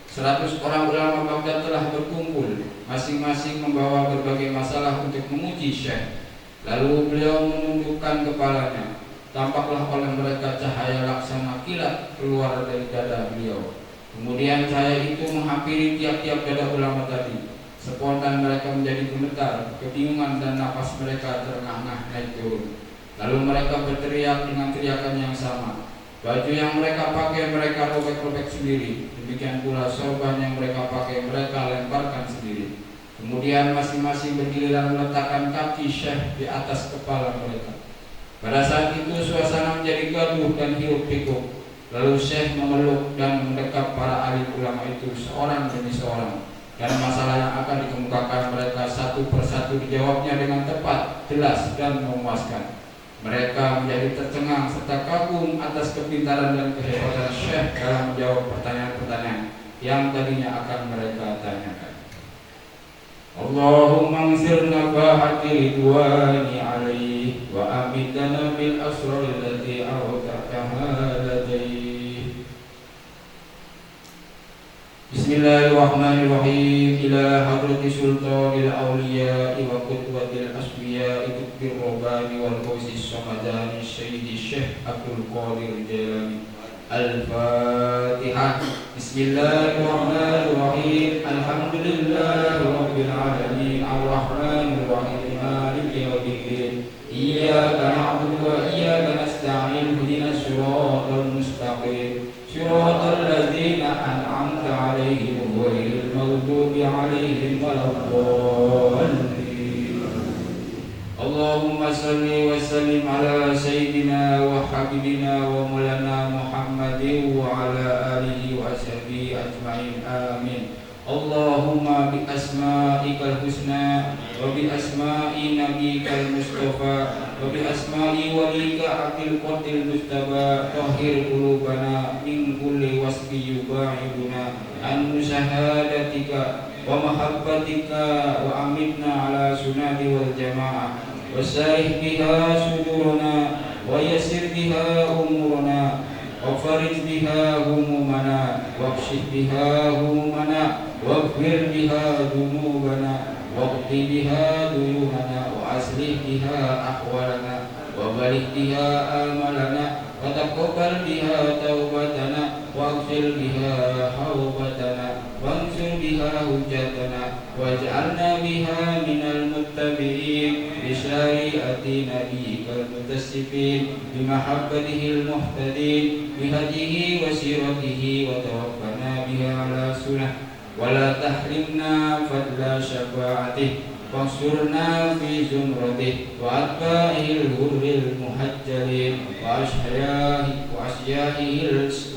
100 orang ulama Baghdad telah berkumpul, masing-masing membawa berbagai masalah untuk memuji Syekh. Lalu beliau menundukkan kepalanya. Tampaklah oleh mereka cahaya laksana kilat keluar dari dada beliau. Kemudian cahaya itu menghampiri tiap-tiap dada ulama tadi. Spontan mereka menjadi gemetar, kebingungan dan nafas mereka terengah-engah naik turun. Lalu mereka berteriak dengan teriakan yang sama. Baju yang mereka pakai mereka robek-robek sendiri. Demikian pula sorban yang mereka pakai mereka lemparkan sendiri. Kemudian masing-masing bergiliran meletakkan kaki Syekh di atas kepala mereka. Pada saat itu suasana menjadi gaduh dan hiruk-pikuk. Lalu Syekh memeluk dan mendekap para alim ulama itu seorang demi seorang, dan masalah yang akan dikemukakan mereka satu persatu dijawabnya dengan tepat, jelas dan memuaskan. Mereka menjadi tercengang serta kagum atas kepintaran dan kehebatan Syekh dalam menjawab pertanyaan-pertanyaan yang tadinya akan mereka tanyakan. Allahumma ansirna bahati ridwani alaih wa amidana bil asrari allati awta'aha ladayh. Bismillahirrahmanirrahim. Ila hadrati sultanil awliya'i wa qudwatil asfiya'i tukbir robani wal qawsis samadani syahidi Syekh Abdul Qadir Jalani. Al-Fatihah. Bismillahirrahmanirrahim. Alhamdulillahi rabbil alamin. Ar-Rahmanir Rahim. Maliki yaumiddin. Iyyaka na'budu wa iyyaka nasta'in. Ihdinas siratal mustaqim. Siratal ladzina an'amta 'alaihim ghairil maghdubi 'alaihim waladdallin. Allahumma salli wa sallim ala sayyidina wa habibina wa maulana Muhammadin wa ala alihi wa sahbihi ajma'in. Allahumma bi asma'ikal husna wa bi asma'i nabiyikal mustafa wa bi asma'i walika aqil qatil mustaba tahhir qulubana min kulli wasfi yubaiduna an musyahadatika wa mahabbatika wa amitna ala sunati wal jamaah wa sahih biha suduruna wa yassir biha umuruna wa farij biha humumana wa kshif biha humumana wa ghfir biha dhunubana wa qdi biha duyunana wa aslih biha ahwalana wa baligh biha amalana wa taqabbal biha taubatana wa aghfir biha hawbatana wa ansur biha hujjatana waj'alna biha minal muttabi'in bi syari'ati nabiyyikal mutassifin bi mahabbatihil muhtadin bi hadihi wa siratihi wa tawaffana biha ala sunnah wa la tahrimna fadla syafa'atih wansurna fi zumratih wa atba'ihil hurril muhajjalin wa asyahihis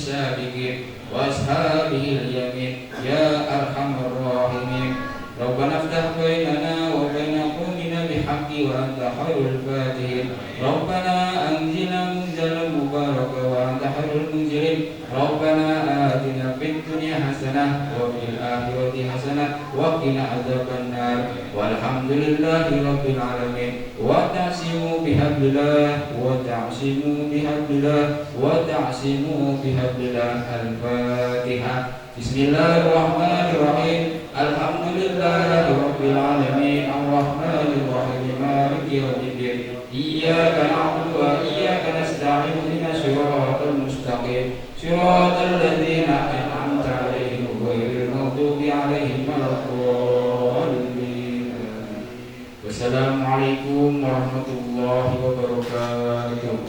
sabiqin wa ashabihil yamin ya arhamar rahimin. Rabbana iftah bainana wa baina qaumina bihaqqi wa anta khairul fatihin. Rabbana anzilna munzalan mubaraka wa anta khairul munzilin. Rabbana atina fid dunya hasanah wa fil akhirati hasanah wa qina adzaban nar. Walhamdulillahi rabbil alamin. Wa ta'simu bihablillah wa ta'simu bihablillah wa ta'simu bihablillah. Al-Fatihah. Bismillahirrahmanirrahim. Alhamdulillahi rabbil alamin. Ar-Rahmanir Rahim. Maliki yaumiddin. Iyyaka na'budu wa iyyaka nasta'in. Ihdinas siratal mustaqim. Siratal ladzina an'amta 'alaihim ghairil maghdubi 'alaihim waladdallin. Wassalamualaikum warahmatullahi wabarakatuh.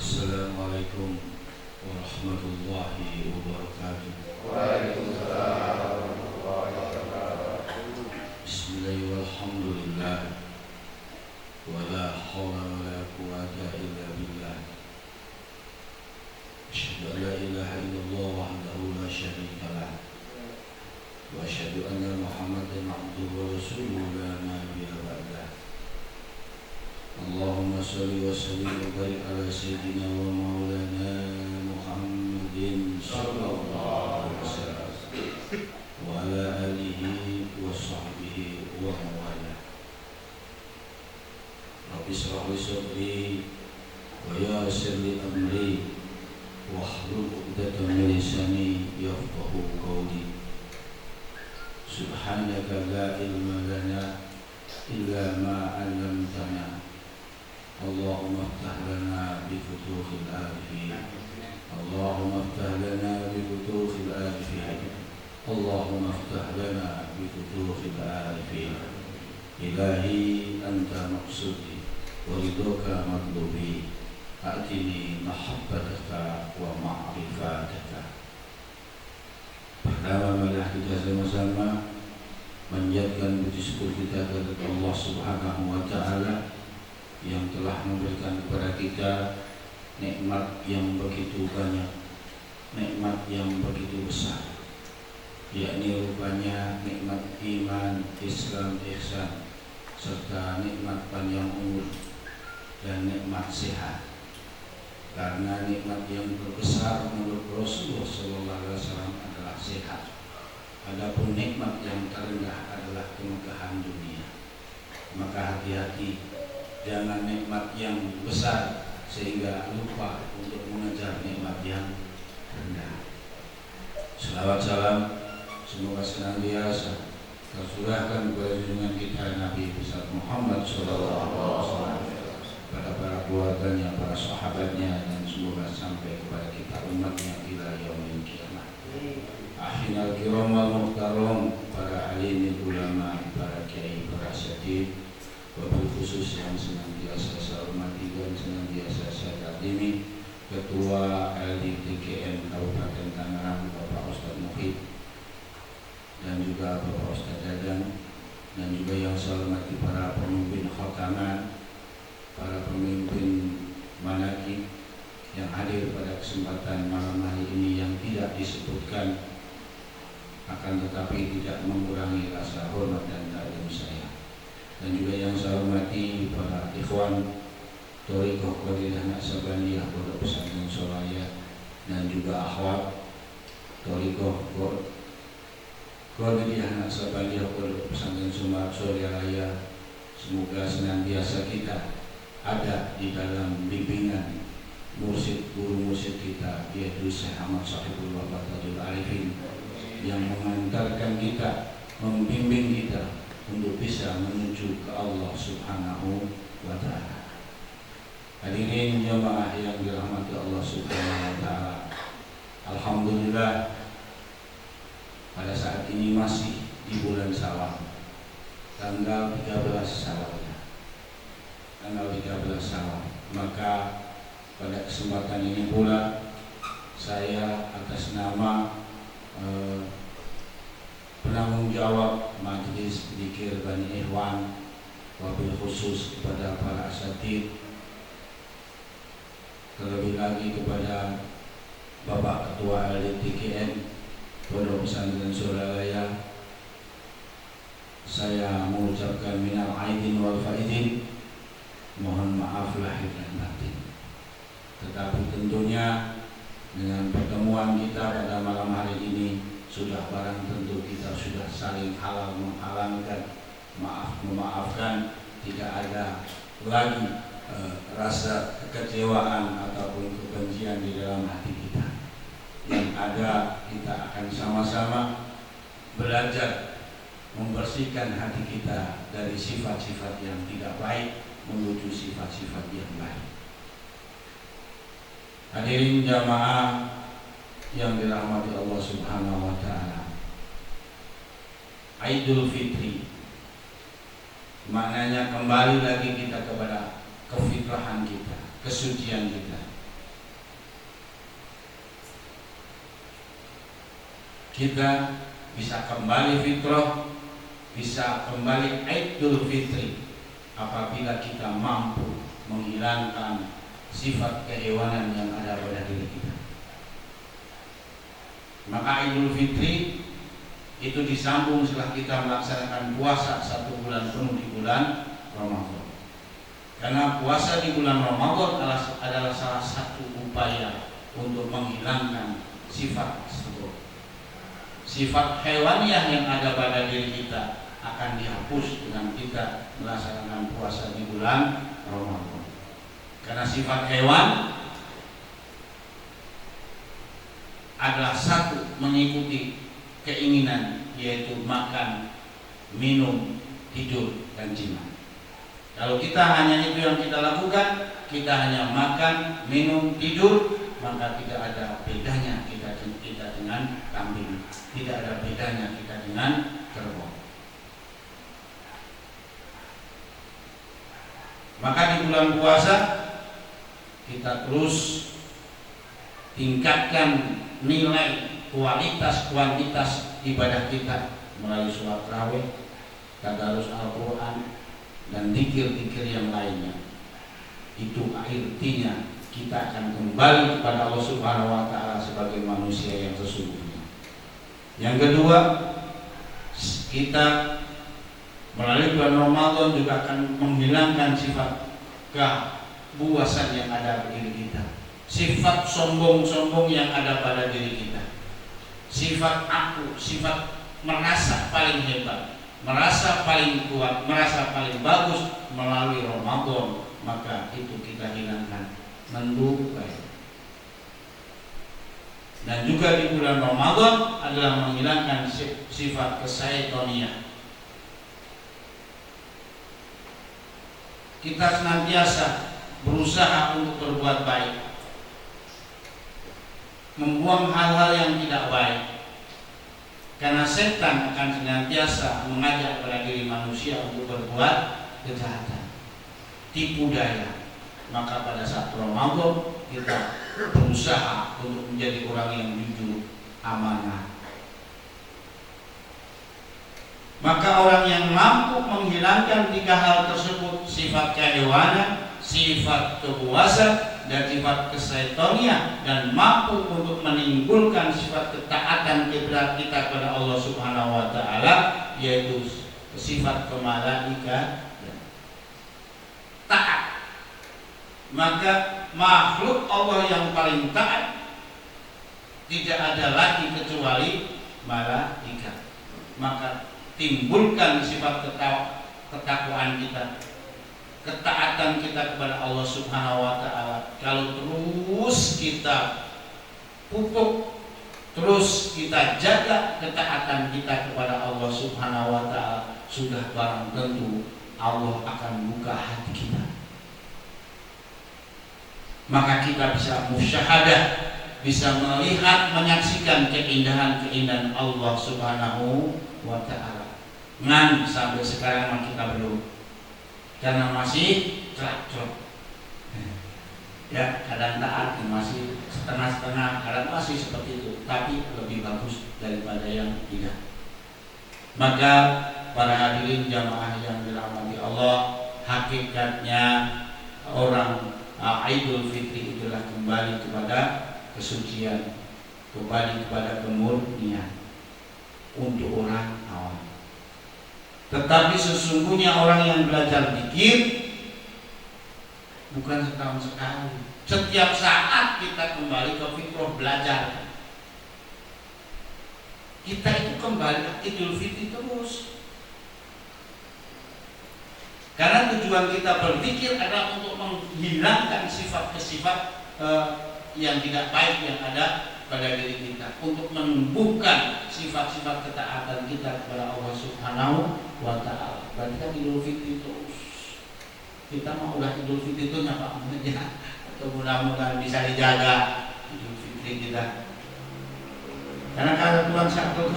Assalamualaikum warahmatullahi wabarakatuh. Waalaikumsalam warahmatullahi wabarakatuh. Bismillahirrahmanirrahim. Walhamdulillah. Wala hawla wala quwwata illa billah. Asyhadu an la ilaha illallah wahdahu la syarika lah. Wa asyhadu anna Muhammadan abduhu wa rasuluhu la nabiyya ba'dah. Allahumma shalli wa sallim wa barik ala sayyidina wa maulana Muhammadin sallallahu alaihi wasallam wa ala alihi wa sahbihi wa mawala. Rabbi shrah li sadri wa yassir li amri wahlul 'uqdatam min lisani yafqahu qawli. Subhanaka la ilma lana illa ma 'allamtana. Allahumma iftah lana bi futuhil arifin. Allahumma iftah lana bi futuhil arifin. Allahumma iftah lana bi futuhil arifin. Ilahi anta maqsudi wa ridhoka matlubi. A'tini mahabbataka wa ma'rifataka. Pertama marilah kita sama-sama menjadikan puji syukur kita kepada Allah Subhanahu wa taala yang telah memberikan kepada kita nikmat yang begitu banyak, nikmat yang begitu besar, yakni rupanya nikmat iman, Islam, ihsan, serta nikmat panjang umur dan nikmat sehat. Karena nikmat yang terbesar menurut Rasulullah SAW adalah sehat. Adapun nikmat yang terendah adalah kemegahan dunia. Maka hati-hati, jangan nikmat yang besar sehingga lupa untuk mengejar nikmat yang rendah. Selawat salam semoga senantiasa tercurahkan kepada junjungan kita Nabi besar Muhammad SAW, pada para keluarganya, para sahabatnya, dan semoga sampai kepada kita umatnya ila yaumil qiyamah. Akhirul kiram wal muhtaram, para alim ulama, para kiai, para asyatid, wabil khusus yang senantiasa saya hormati dan senantiasa saya takdimi, Ketua LDTKN Kabupaten Tangerang Bapak Ustadz Muhid, dan juga Bapak Ustadz Dadang, dan juga yang saya hormati para pemimpin khotaman, para pemimpin manaqib yang hadir pada kesempatan malam hari ini, yang tidak disebutkan akan tetapi tidak mengurangi rasa hormat dan takdim saya. Dan juga yang saya hormati para ikhwan Thariqah Qadilah Naqsabandiyah Pondok Pesantren Solaya, dan juga akhwat Thariqah Qadilah Naqsabandiyah Pondok Pesantren Solaya. Semoga senantiasa kita ada di dalam bimbingan guru mursyid kita, yaitu Syekh Ahmad Sahibul Wafatatul Arifin, yang mengantarkan kita, membimbing kita untuk bisa menuju ke Allah Subhanahu wa Ta'ala. Hadirin jamaah yang dirahmati Allah Subhanahu wa Ta'ala, alhamdulillah pada saat ini masih di bulan Syawal, tanggal 13 Syawal. Maka pada kesempatan ini pula saya atas nama penanggung jawab Majelis Dzikir Bani Ikhwan, wabil khusus kepada para asatid, terlebih lagi kepada Bapak Ketua LDTKN Pondok Pesantren Solaya, saya mengucapkan minal aidin wal faidin, mohon maaf lahir dan batin. Tetapi tentunya dengan pertemuan kita pada malam hari ini sudah barang tentu kita sudah saling halal memaafkan, tidak ada lagi rasa kekecewaan ataupun kebencian di dalam hati kita. Yang ada kita akan sama-sama belajar membersihkan hati kita dari sifat-sifat yang tidak baik menuju sifat-sifat yang baik. Hadirin jamaah yang dirahmati Allah Subhanahu wa Ta'ala, Idul Fitri maknanya kembali lagi kita kepada kefitrahan kita, kesucian kita. Kita bisa kembali fitrah, bisa kembali Idul Fitri apabila kita mampu menghilangkan sifat kehewanan yang ada pada diri kita. Maka Idul Fitri itu disambung setelah kita melaksanakan puasa 1 bulan penuh di bulan Ramadan. Karena puasa di bulan Ramadan adalah salah satu upaya untuk menghilangkan sifat tersebut. Sifat hewaniah yang ada pada diri kita akan dihapus dengan kita melaksanakan puasa di bulan Ramadan. Karena sifat hewan adalah satu, mengikuti keinginan, yaitu makan, minum, tidur, dan jima. Kalau kita hanya itu yang kita lakukan, kita hanya makan, minum, tidur, maka tidak ada bedanya kita dengan kambing, tidak ada bedanya kita dengan kerbau. Maka di bulan puasa kita terus tingkatkan nilai kualitas ibadah kita melalui sholat tarawih, tadarus Al-Quran, dan zikir-zikir yang lainnya. Itu artinya kita akan kembali kepada Allah Subhanahu wa Ta'ala sebagai manusia yang sesungguhnya. Yang kedua, kita melalui bulan Ramadan juga akan menghilangkan sifat kebuasan yang ada pada diri kita, sifat sombong yang ada pada diri kita, sifat aku, sifat merasa paling hebat, merasa paling kuat, merasa paling bagus melalui Ramadan, maka itu kita hilangkan mendung. Dan juga di bulan Ramadan adalah menghilangkan sifat kesaitonian. Kita senantiasa berusaha untuk berbuat baik, membuang hal-hal yang tidak baik, karena setan akan senantiasa mengajak pada diri manusia untuk berbuat kejahatan, tipu daya. Maka pada saat Ramadan kita berusaha untuk menjadi orang yang jujur, amanah. Maka orang yang mampu menghilangkan 3 hal tersebut, sifat kehewanan, sifat kepuasan, dan sifat kesaitonian, dan mampu untuk menimbulkan sifat ketaatan kita kepada Allah Subhanahu wa taala, yaitu sifat kemalaikan taat. Maka makhluk Allah yang paling taat tidak ada lagi kecuali malaikat. Maka timbulkan sifat ketakwaan kita, ketaatan kita kepada Allah Subhanahu wa taala. Kalau terus kita pupuk, terus kita jaga ketaatan kita kepada Allah Subhanahu wa taala, sudah barang tentu Allah akan buka hati kita. Maka kita bisa musyahadah, bisa melihat, menyaksikan keindahan-keindahan Allah Subhanahu wa taala. Ngan sampai sekarang kita belum, karena masih cerak-cerak. Ya, kadang taat masih setengah-setengah, kadang masih seperti itu, tapi lebih bagus daripada yang tidak. Maka para hadirin jamaah yang dirahmati Allah, hakikatnya orang Idul Fitri itulah kembali kepada kesucian, kembali kepada kemurnian untuk orang awam. Tetapi sesungguhnya orang yang belajar zikir bukan setahun sekali. Setiap saat kita kembali ke fitrah belajar. Kita itu kembali ke Idul Fitri terus. Karena tujuan kita berzikir adalah untuk menghilangkan sifat-sifat yang tidak baik yang ada pada diri kita, untuk menumbuhkan sifat-sifat ketaatan kita kepada Allah Subhanahu wa taala. Berarti kan Idul Fitri terus. Kita mau ulah Idul Fitri itu nyapa aja, atau mudah-mudahan bisa dijaga Idul Fitri kita. Karena kalau Tuhan sakit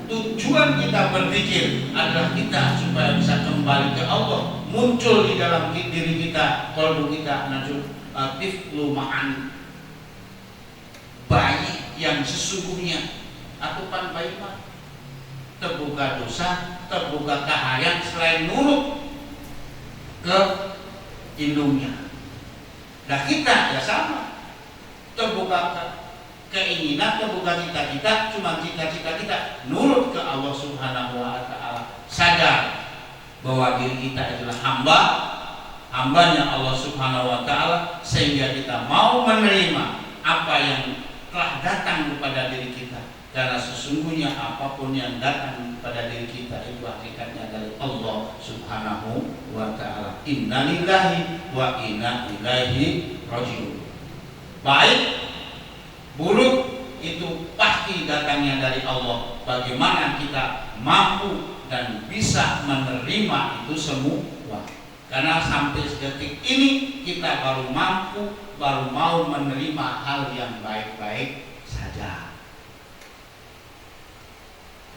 tujuan kita berzikir adalah kita supaya bisa kembali ke Allah, muncul di dalam diri kita, kalbu kita, tiflu ma'an, bayi yang sesungguhnya, atau pan bayi mah terbuka dosa, terbuka kehayan selain nurut ke indungnya. Nah kita ya sama, terbuka keinginan, terbuka cita-cita, cuma cita-cita kita nurut ke Allah Subhanahu wa taala, sadar bahwa diri kita adalah hambanya Allah Subhanahu wa taala, sehingga kita mau menerima apa yang telah datang kepada diri kita, karena sesungguhnya apapun yang datang kepada diri kita itu hakikatnya dari Allah Subhanahu wa taala. Innalillahi wa inna ilaihi raji'un. Baik buruk itu pasti datangnya dari Allah. Bagaimana kita mampu dan bisa menerima itu semua? Karena sampai detik ini kita baru mampu, baru mau menerima hal yang baik-baik saja.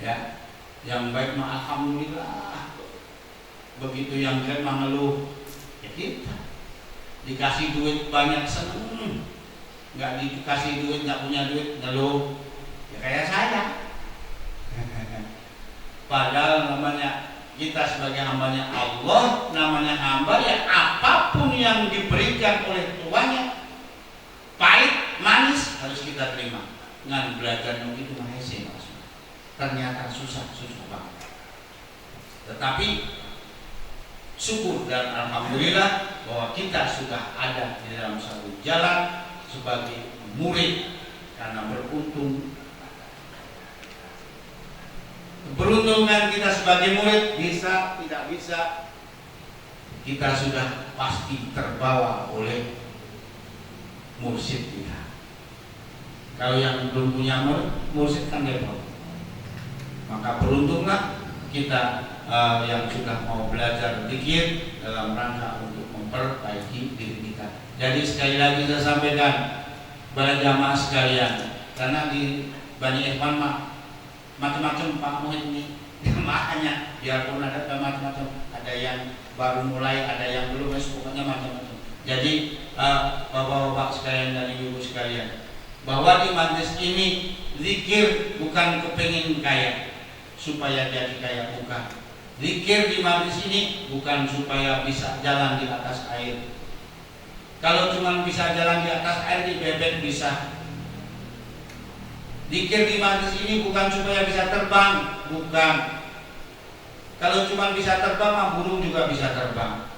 Ya, yang baik mah alhamdulillah. Begitu yang jelek mah ngeluh. Ya kita dikasih duit banyak seneng, nggak dikasih duit, nggak punya duit ngeluh. Ya kayak saya. Padahal namanya kita sebagai hambanya Allah, namanya hamba ya, apapun yang diberikan oleh tuannya, pahit manis harus kita terima. Ngan belajar begitu mahese maksudnya. Ternyata susah banget. Tetapi syukur dan alhamdulillah bahwa kita sudah ada di dalam satu jalan sebagai murid, karena beruntung Keberuntungan kita sebagai murid bisa, tidak bisa, kita sudah pasti terbawa oleh mursyid kita. Kalau yang belum punya mursyid kan dia tahu. Maka beruntunglah kita yang sudah mau belajar zikir dalam rangka untuk memperbaiki diri kita. Jadi sekali lagi saya sampaikan kepada jamaah sekalian, karena di Bani Ikhwan macam-macam Pak Muhid ini jamaahnya, biarpun ada macam-macam, ada yang baru mulai, ada yang belum, pokoknya macam-macam. Jadi bapak-bapak sekalian dan ibu-ibu sekalian, bahwa di majlis ini zikir bukan kepengin kaya supaya jadi kaya, bukan. Zikir di majlis ini bukan supaya bisa jalan di atas air. Kalau cuma bisa jalan di atas air, di bebek bisa. Zikir di majlis ini bukan supaya bisa terbang, bukan. Kalau cuma bisa terbang, burung juga bisa terbang.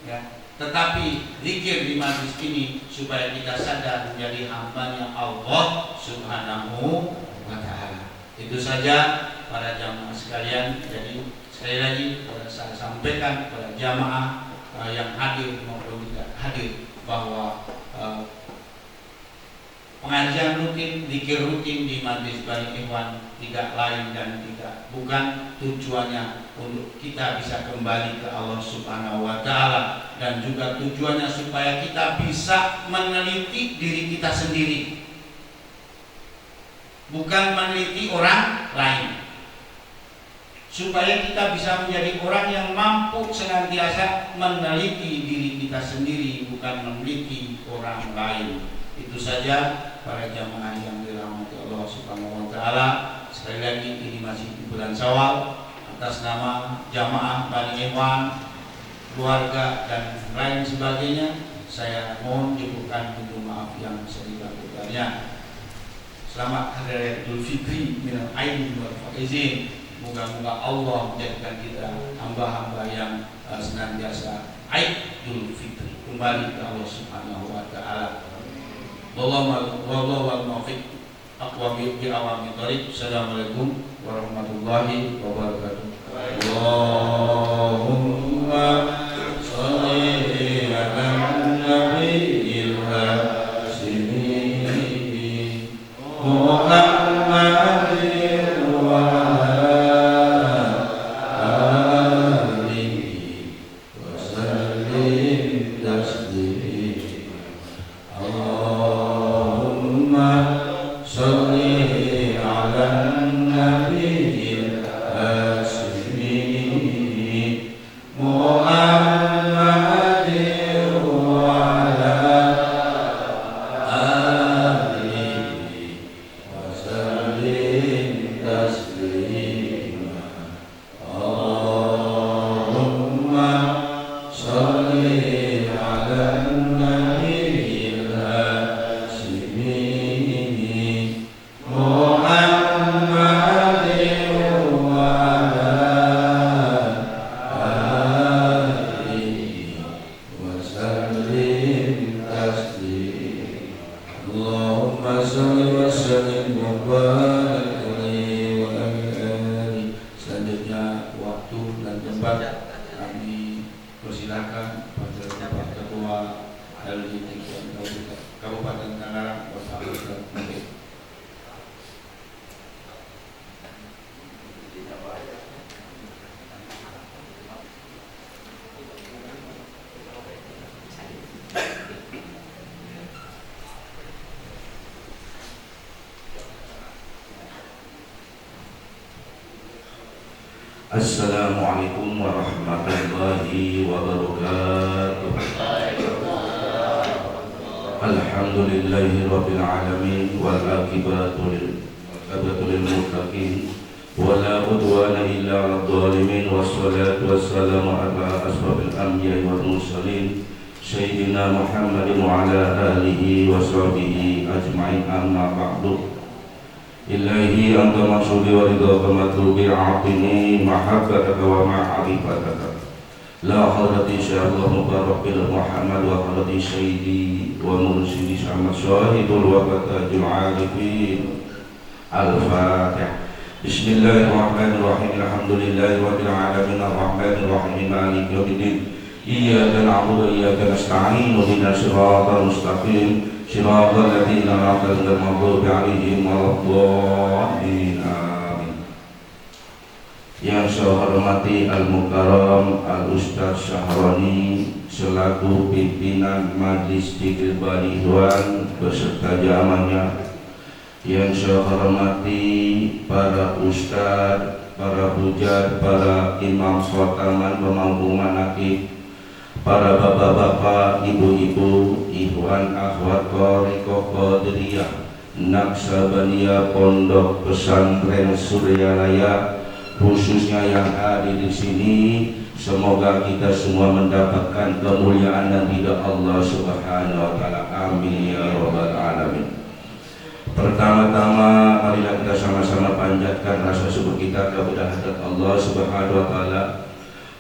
Ya. Tetapi zikir di majlis ini supaya kita sadar menjadi hambanya Allah Subhanahu wa Ta'ala. Itu saja para jamaah sekalian. Jadi sekali lagi saya sampaikan kepada jamaah yang hadir maupun tidak hadir bahwa pengajian rutin, zikir rutin di majlis Bani Ikhwan tidak lain dan bukan tujuannya untuk kita bisa kembali ke Allah Subhanahu wa Ta'ala, dan juga tujuannya supaya kita bisa meneliti diri kita sendiri, bukan meneliti orang lain, supaya kita bisa menjadi orang yang mampu senantiasa meneliti diri kita sendiri, bukan meneliti orang lain. Itu saja para jamaah yang dirahmati Allah Subhanahu wa Ta'ala. Sekali lagi ini masih di bulan Syawal, atas nama jamaah Bani Ikhwan, keluarga dan lain sebagainya, saya mohon dibukakan pintu maaf yang sebesar-besarnya. Selamat Hari Raya Idul Fitri minal aidin wal faizin. Moga-moga Allah menjadikan kita hamba-hamba yang senantiasa Idul Fitri, kembali ke Allah Subhanahu wa Ta'ala. Wallahu a'lam. Aqwami bi awami thariq. Assalamualaikum warahmatullahi wabarakatuh. Allahumma shalli ala nabiyil hashimi Muhammadin wa alihi wa sallim taslima. Allahumma sholli ala nabiyil hashimi Muhammadin wa ala alihi wa sallim taslima. Allahumma sholli ala nabiyil hashimi Muhammadin wa ala alihi wa sallim taslima. Allahumma sholli wa sallim wa barik alaihi wa alihi. Selanjutnya waktu dan tempat kami persilakan pada Bapak Ketua LDT Kabupaten Tangerang, Bapak Ustaz Mungkin. Assalamualaikum warahmatullahi wabarakatuh. Alhamdulillahi rabbil alamin wal aqibatu lil muttaqin wa la udwana illa 'alal zalimin wassalatu wassalamu ala asrofil anbiya'i wal mursalin sayyidina Muhammadin wa ala alihi wa sahbihi ajma'in, amma ba'du. Ilahi anta maksudi wa ridha matlubi a'tini mahabbataka wa ma'rifataka. La hadrati syaikhullah mubarak bil Muhammad wa hadrati sayyidi wa mursyidi Muhammad syahidul wa batajul arifin. Al-Fatih. Bismillahirrahmanirrahim. Alhamdulillahirabbil alamin arrahmanir rahim maliki yaumiddin. Iyyaka na'budu wa iyyaka nasta'in ihdinas siratal mustaqim siratal ladzina an'amta 'alaihim ghairil maghdubi 'alaihim waladdallin. Amin. Yang saya hormati Al-Mukarram Al-Ustaz Syahroni selaku pimpinan Majelis Dzikril Bani Ikhwan beserta jamaahnya. Yang saya hormati para ustadz, para hujat, para imam khotaman, pemangku manaqib, para bapak-bapak, ibu-ibu, ikhwan, akhwat, thariqah qadiriyah, Naksabandia, Pondok Pesantren Suryalaya, khususnya yang hadir di sini. Semoga kita semua mendapatkan kemuliaan dan ridha Allah Subhanahu wa taala. Amin ya rabbal alamin. Pertama-tama marilah kita sama-sama panjatkan rasa syukur kita kepada hadirat Allah Subhanahu wa taala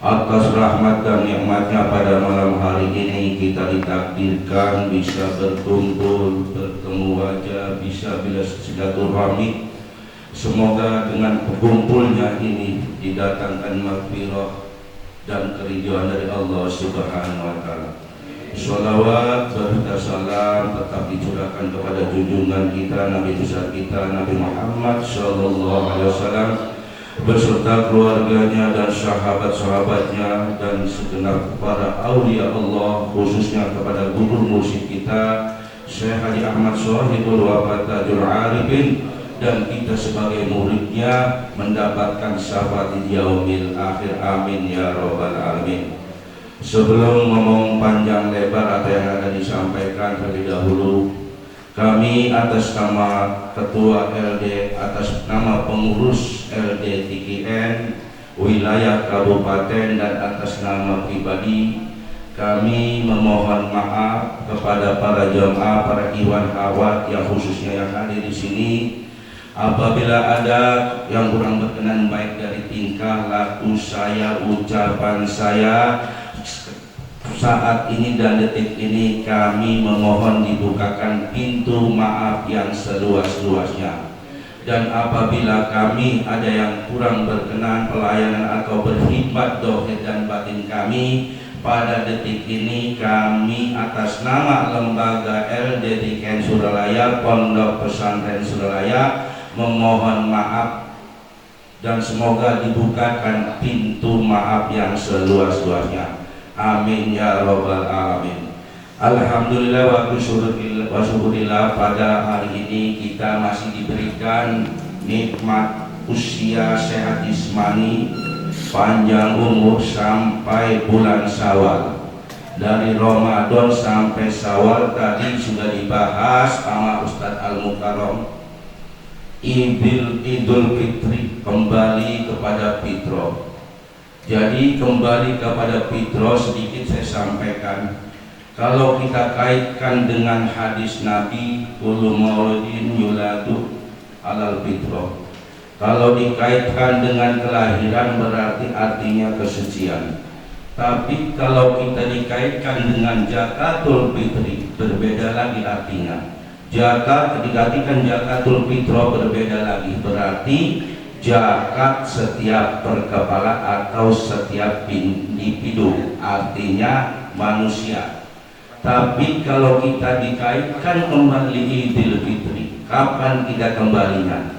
atas rahmat dan nikmatnya pada malam hari ini kita ditakdirkan bisa berkumpul, bertemu wajah, bisa bila silaturahmi. Semoga dengan kumpulnya ini didatangkan maghfirah dan keridhaan dari Allah Subhanahu wa taala. Sholawat serta salam tetap dicurahkan kepada junjungan kita, Nabi besar kita, Nabi Muhammad Sallallahu Alaihi Wasallam beserta keluarganya dan sahabat-sahabatnya dan segenap para aulia Allah, khususnya kepada guru mursyid kita Syekh Haji Ahmad Shahibul Wafat Tajul Arifin, dan kita sebagai muridnya mendapatkan syafaat di yaumil akhir. Amin ya rabbal alamin. Sebelum ngomong panjang lebar atau yang ada disampaikan terlebih dahulu, kami atas nama Ketua LD, atas nama pengurus LD TKN wilayah Kabupaten dan atas nama pribadi, kami memohon maaf kepada para jemaah, para ikhwan akhwat yang khususnya yang hadir di sini apabila ada yang kurang berkenan baik dari tingkah laku saya, ucapan saya. Saat ini dan detik ini kami memohon dibukakan pintu maaf yang seluas-luasnya. Dan apabila kami ada yang kurang berkenan pelayanan atau berkhidmat dohir dan batin kami, pada detik ini kami atas nama lembaga LDTKN Suralaya, Pondok Pesantren Suralaya memohon maaf dan semoga dibukakan pintu maaf yang seluas-luasnya. Amin ya rabbal alamin. Alhamdulillah wa syukurillah, pada hari ini kita masih diberikan nikmat usia sehat jasmani, panjang umur sampai bulan Syawal. Dari Ramadan sampai Syawal tadi sudah dibahas sama Ustadz Al-Mukarram. Idul Fitri, kembali kepada fitrah. Jadi kembali kepada fitrah sedikit saya sampaikan. Kalau kita kaitkan dengan hadis Nabi, kullu maulidin yuladu alal fitrah. Kalau dikaitkan dengan kelahiran berarti artinya kesucian. Tapi kalau kita dikaitkan dengan zakatul fitri berbeda lagi artinya. Zakat dikatakan zakatul fitrah berbeda lagi, berarti zakat setiap perkepala atau setiap individu, artinya manusia. Tapi kalau kita dikaitkan kembali Idul Fitri, kapan kita kembalinya?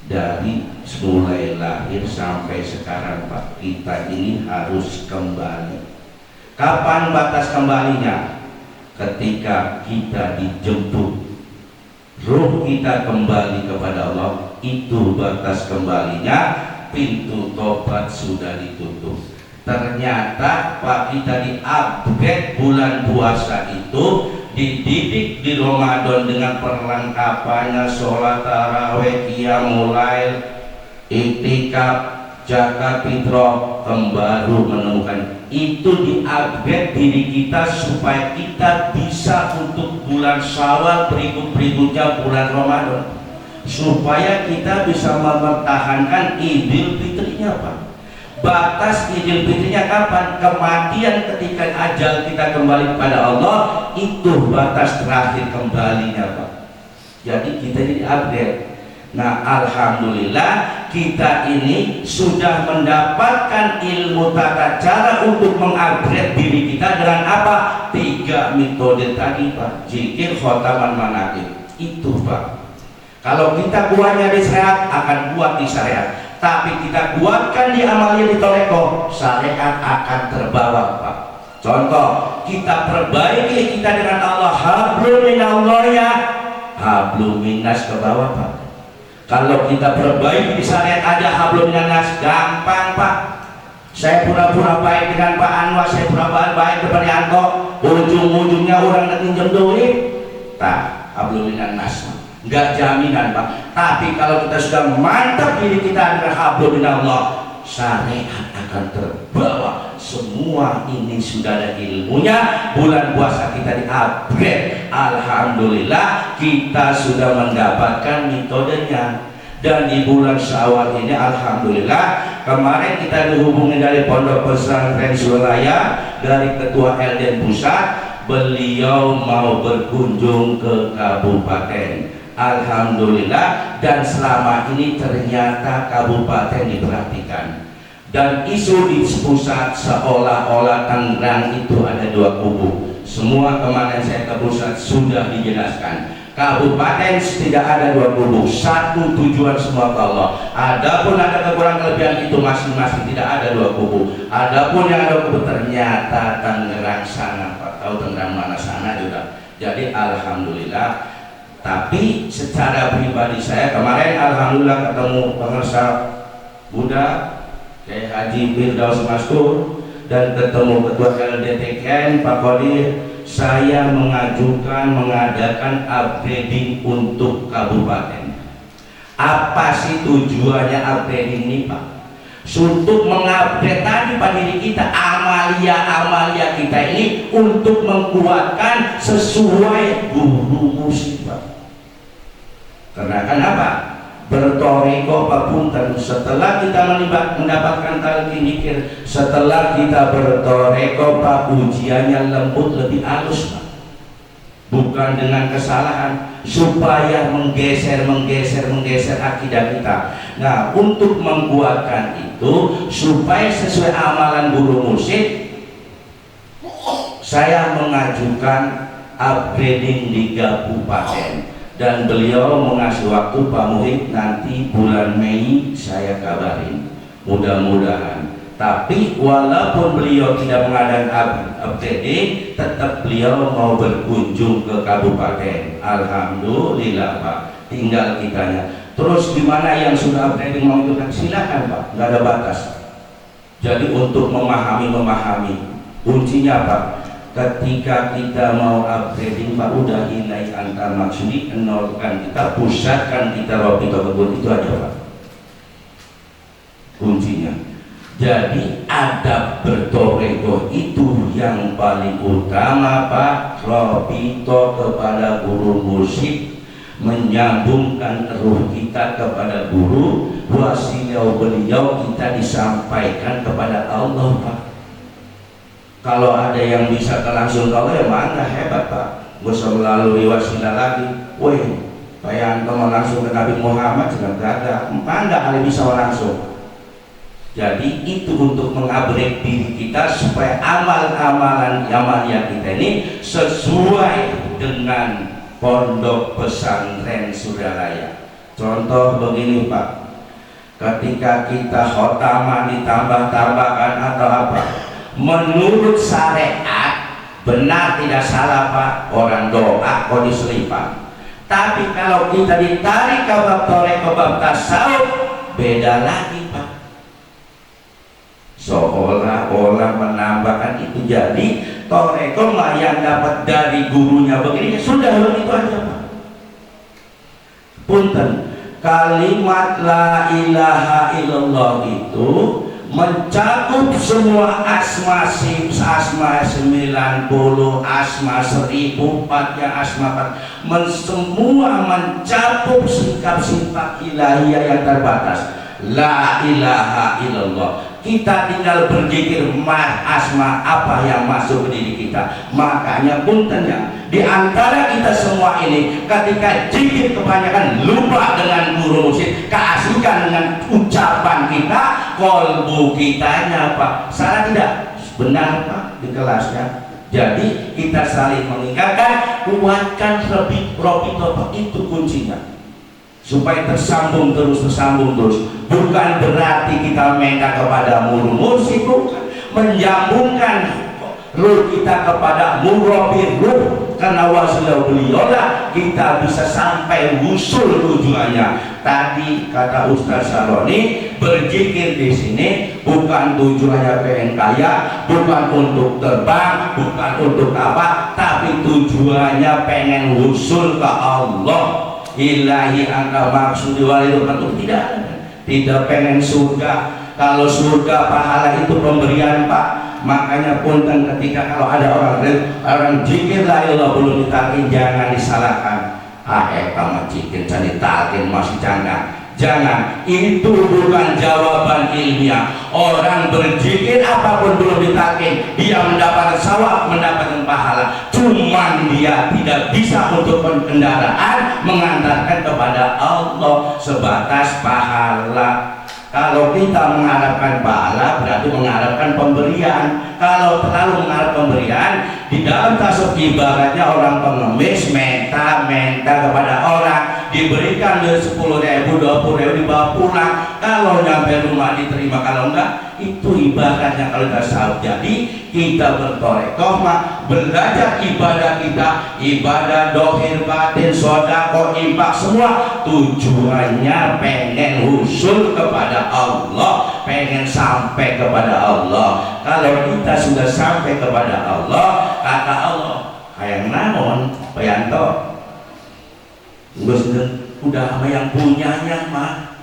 Dari mulai lahir sampai sekarang Pak, kita ini harus kembali. Kapan batas kembalinya? Ketika kita dijemput, ruh kita kembali kepada Allah, itu batas kembalinya. Pintu tobat sudah ditutup. Ternyata Pak, kita di-upgrade bulan puasa itu, dididik di Ramadan dengan perlengkapannya, sholat tarawih, qiyamul lail, iktikaf, zakat fitrah, baru menemukan itu, di-upgrade diri kita supaya kita bisa untuk bulan Syawal berikutnya bulan Ramadan, supaya kita bisa mempertahankan Idul Fitrinya Pak. Batas Idul Fitrinya kapan? Kematian, ketika ajal kita kembali kepada Allah, itu batas terakhir kembalinya Pak. Jadi kita ini upgrade. Nah, alhamdulillah kita ini sudah mendapatkan ilmu tata cara untuk mengupgrade diri kita dengan apa? 3 metode tadi, Pak. Zikir, khotaman, manaqib. Itu, Pak. Kalau kita kuatnya di syariat, akan kuat di syariat. Tapi kita kuatkan di amalia di toreko, syariat akan terbawa, Pak. Contoh, kita perbaiki kita dengan Allah, hablum minallah ya, hablum minnas ke bawah, Pak. Kalau kita perbaiki di syariat aja hablum minnas, gampang, Pak. Saya pura-pura baik dengan Pak Anwar, saya pura-pura baik dengan Yanto, ujung-ujungnya orang nak pinjam duit, tak, hablum minnas. Enggak jaminan, Pak. Tapi kalau kita sudah mantap diri kita dengan hablum minallah, syariat akan terbawa. Semua ini sudah ada ilmunya. Bulan puasa kita di-upgrade. Alhamdulillah kita sudah mendapatkan metodenya. Dan di bulan Syawal ini alhamdulillah kemarin kita dihubungi dari Pondok Pesantren Suralaya, dari Ketua LDN Pusat, beliau mau berkunjung ke kabupaten. Alhamdulillah, dan selama ini ternyata kabupaten diperhatikan. Dan isu di pusat seolah-olah Tangerang itu ada 2 kubu. Semua kemarin saya ke pusat sudah dijelaskan. Kabupaten tidak ada 2 kubu, satu tujuan semua ke Allah. Adapun ada kekurangan kelebihan itu masing-masing, tidak ada 2 kubu. Adapun yang ada kubu ternyata Tangerang sana, Pak. Tahu Tangerang mana sana juga. Jadi alhamdulillah. Tapi secara pribadi saya kemarin alhamdulillah ketemu pengusaha muda kayak Haji Firdaus Maskur dan ketemu Ketua LDTKN Pak Kodir. Saya mengadakan upgrading untuk kabupaten. Apa sih tujuannya upgrading ini, Pak? Untuk mengupgrade tadi pada diri kita, amalia kita ini untuk menguatkan sesuai guru musik, Pak. Karena kenapa? Bertoreko Pak Punten, setelah kita mendapatkan talqin zikir, setelah kita bertoreko Pak, ujiannya lembut lebih halus, Pak. Bukan dengan kesalahan, supaya menggeser akidah kita. Nah, untuk membuatkan itu supaya sesuai amalan guru musik, saya mengajukan upgrading di kabupaten. Dan beliau mengasih waktu Pak Muhid, nanti bulan Mei saya kabarin, mudah-mudahan. Tapi walaupun beliau tidak mengadakan update, tetap beliau mau berkunjung ke kabupaten. Alhamdulillah, Pak. Tinggal kitanya. Terus gimana yang sudah updating mau itu, silakan, Pak, nggak ada batas. Jadi untuk memahami kuncinya, Pak, ketika kita mau upgrading, Pak, udah nilai antar maksudi nolkan, kita pusatkan, kita ropi kebun, itu aja, Pak, kuncinya. Jadi adab bertoreko itu yang paling utama, Pak. Robito kepada guru musik, menyambungkan ruh kita kepada guru, wasilah beliau kita disampaikan kepada Allah, Pak. Kalau ada yang bisa langsung ke Allah, ya mana hebat, Pak. Gak usah melalui wasilah lagi. Woi, Pak Yanto mau langsung ke Nabi Muhammad juga gak ada. Mana kali bisa langsung. Jadi itu untuk mengupgrade diri kita supaya amal-amalan amalia kita ini sesuai dengan Pondok Pesantren Suralaya. Contoh begini, Pak. Ketika kita khotamah ditambah-tambahkan atau apa, menurut syariat benar tidak salah, Pak, orang doa kok diselipan. Tapi kalau kita ditarik ke bab toreko, bab tasawuf, beda lagi, Pak. Seolah-olah menambahkan itu. Jadi toreko mah yang dapat dari gurunya begini, sudah begitu aja, Pak. Punten, kalimat la ilaha illallah itu mencakup semua asma 90, asma 1004, yang asma 4, semua mencakup sikap-sikap ilahiyah yang terbatas. La ilaha illallah, kita tinggal berzikir asma apa yang masuk ke diri kita. Makanya puntennya di antara kita semua ini ketika zikir kebanyakan lupa dengan guru musik, keasikan dengan ucapan kita, kolbu kitanya Pak. Salah tidak? Benar Pak di kelasnya. Jadi kita saling mengingatkan, kuatkan robito itu kuncinya. Supaya tersambung terus, bukan berarti kita minta kepada muru musik, bukan. Menyambungkan ruh kita kepada murabi ruh, karena wasilah beliaulah kita bisa sampai usul tujuannya. Tadi kata Ustaz Saroni, berzikir di sini bukan tujuannya pengen kaya, bukan untuk terbang, bukan untuk apa, tapi tujuannya pengen usul ke Allah. Ilahi anta maksudi walidul tidak pengen surga. Kalau surga pahala itu pemberian Pak. Makanya punten ketika kalau ada orang zikir la ilaha belum ditalkin, jangan disalahkan. Kamu zikir jadi talkin masih jangan, itu bukan jawaban ilmiah. Orang berzikir apapun belum ditalkin, dia mendapatkan sawab, mendapatkan pahala. Cuman dia tidak bisa untuk kendaraan mengantarkan kepada Allah sebatas pahala. Kalau kita mengharapkan pahala berarti mengharapkan pemberian. Kalau terlalu mengharap pemberian, di dalam tasawuf ibaratnya orang pengemis minta kepada orang, diberikan 10.000, 20.000 dibawa pulang. Kalau nyampe rumah diterima, kalau enggak, itu ibaratnya kalau tasawuf. Jadi kita bertorekoh belajar ibadah kita, ibadah dohir batin, sodako, infak, semua tujuannya pengen usul kepada Allah, pengen sampai kepada Allah. Kalau kita sudah sampai kepada Allah, kata Allah, kayak naon Payanto, udah sama yang punyanya mah.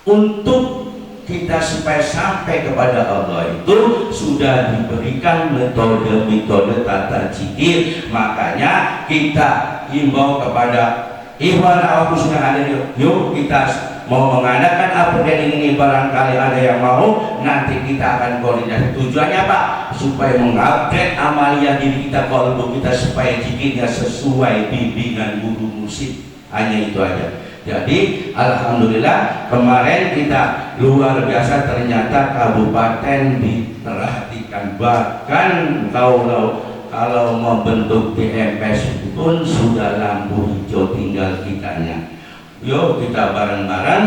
Untuk kita supaya sampai kepada Allah itu sudah diberikan metode tata zikir. Makanya kita himbau kepada ikhwan awkus yang ada, yuk kita mau mengadakan upgrade ini, barangkali ada yang mau, nanti kita akan koordinasi. Tujuannya apa? Supaya mengupgrade amalia diri kita, kolbu kita, supaya zikirnya sesuai bimbingan guru musik. Hanya itu aja. Jadi alhamdulillah kemarin kita luar biasa, ternyata kabupaten diperhatikan. Bahkan kalau membentuk DMPS pun sudah lampu hijau, tinggal kitanya. Yuk kita bareng-bareng,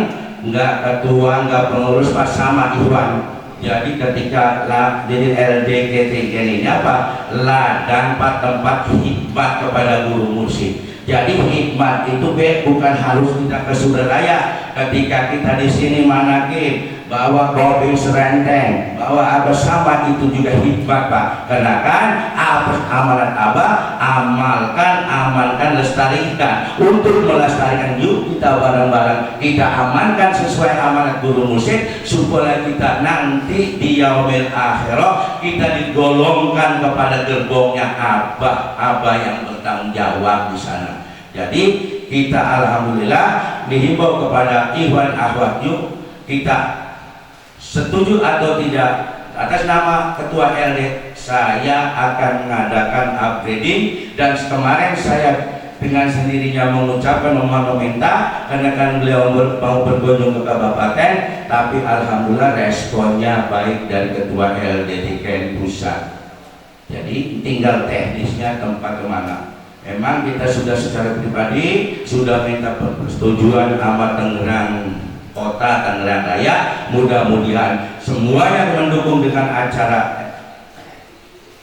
nggak ketua, nggak pengurus, pas sama Iwan. Jadi ketika jadi LDGT ini apa? Ladang tempat hikmat kepada guru musik. Jadi hikmat itu bukan harus kita ke Surabaya. Ketika kita di sini manakib, bawa kopi serenteng, bawa apa sama, itu juga hikmat Pak. Karena kan apa amalan Abah, amalkan, lestarikan. Untuk melestarikan, yuk kita bareng-bareng kita amankan sesuai amanat guru musik, supaya kita nanti di yaumil akhirah kita digolongkan kepada gerbongnya Abah yang bertanggung jawab di sana. Jadi kita alhamdulillah dihimbau kepada ikhwan akhwat, yuk kita setuju atau tidak, atas nama ketua RD saya akan mengadakan upgrading. Dan kemarin saya dengan sendirinya mengucapkan meminta, karena kan beliau mau berkunjung ke kabupaten, tapi alhamdulillah responnya baik dari ketua LDTKN pusat. Jadi tinggal teknisnya tempat kemana. Memang kita sudah secara pribadi sudah minta persetujuan sama Tangerang Kota, Tangerang Raya. Mudah-mudahan semuanya mendukung dengan acara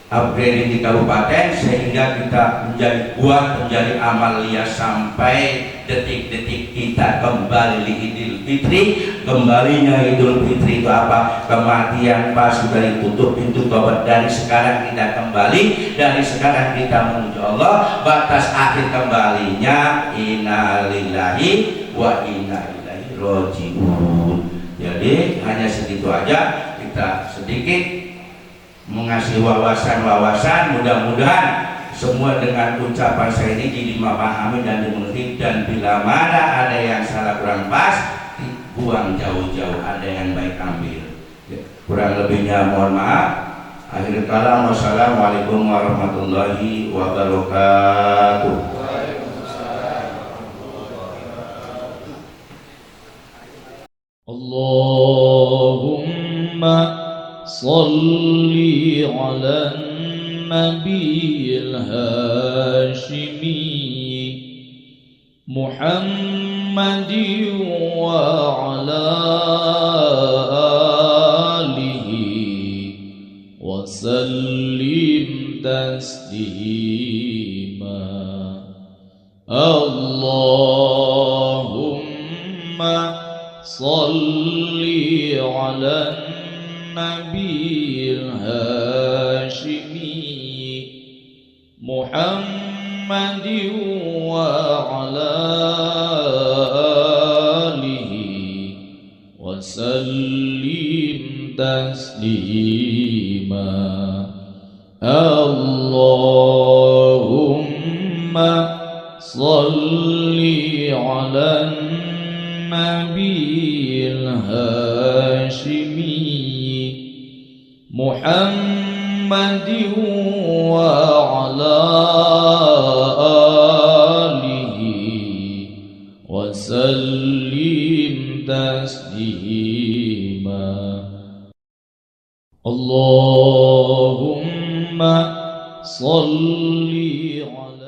upgrading di kabupaten, sehingga kita menjadi amalia sampai detik-detik kita kembali Idul Fitri. Kembalinya Idul Fitri itu apa? Kematian pas sudah ditutup pintu tobat. Dari sekarang kita kembali, dari sekarang kita menuju Allah. Batas akhir kembalinya inna lillahi wa inna ilaihi rajiun. Jadi hanya segitu aja, kita sedikit mengasih wawasan. Mudah-mudahan semua dengan ucapan saya ini dimahami dan dimengerti. Dan bila mana ada yang salah kurang pas, buang jauh-jauh, ada yang baik ambil. Kurang lebihnya mohon maaf. Akhir kalam, wassalamualaikum warahmatullahi wabarakatuh. Allahumma salli ala nabiyil hashimi Muhammadin wa ala alihi wa sallim taslima. Allahumma salli ala nabiyil hashimi Muhammadin wa ala alihi wa sallim taslima. Allahumma salli ala nabiyil hashimi Muhammadin wa ala alihi wa sallim taslima. Allahumma salli ala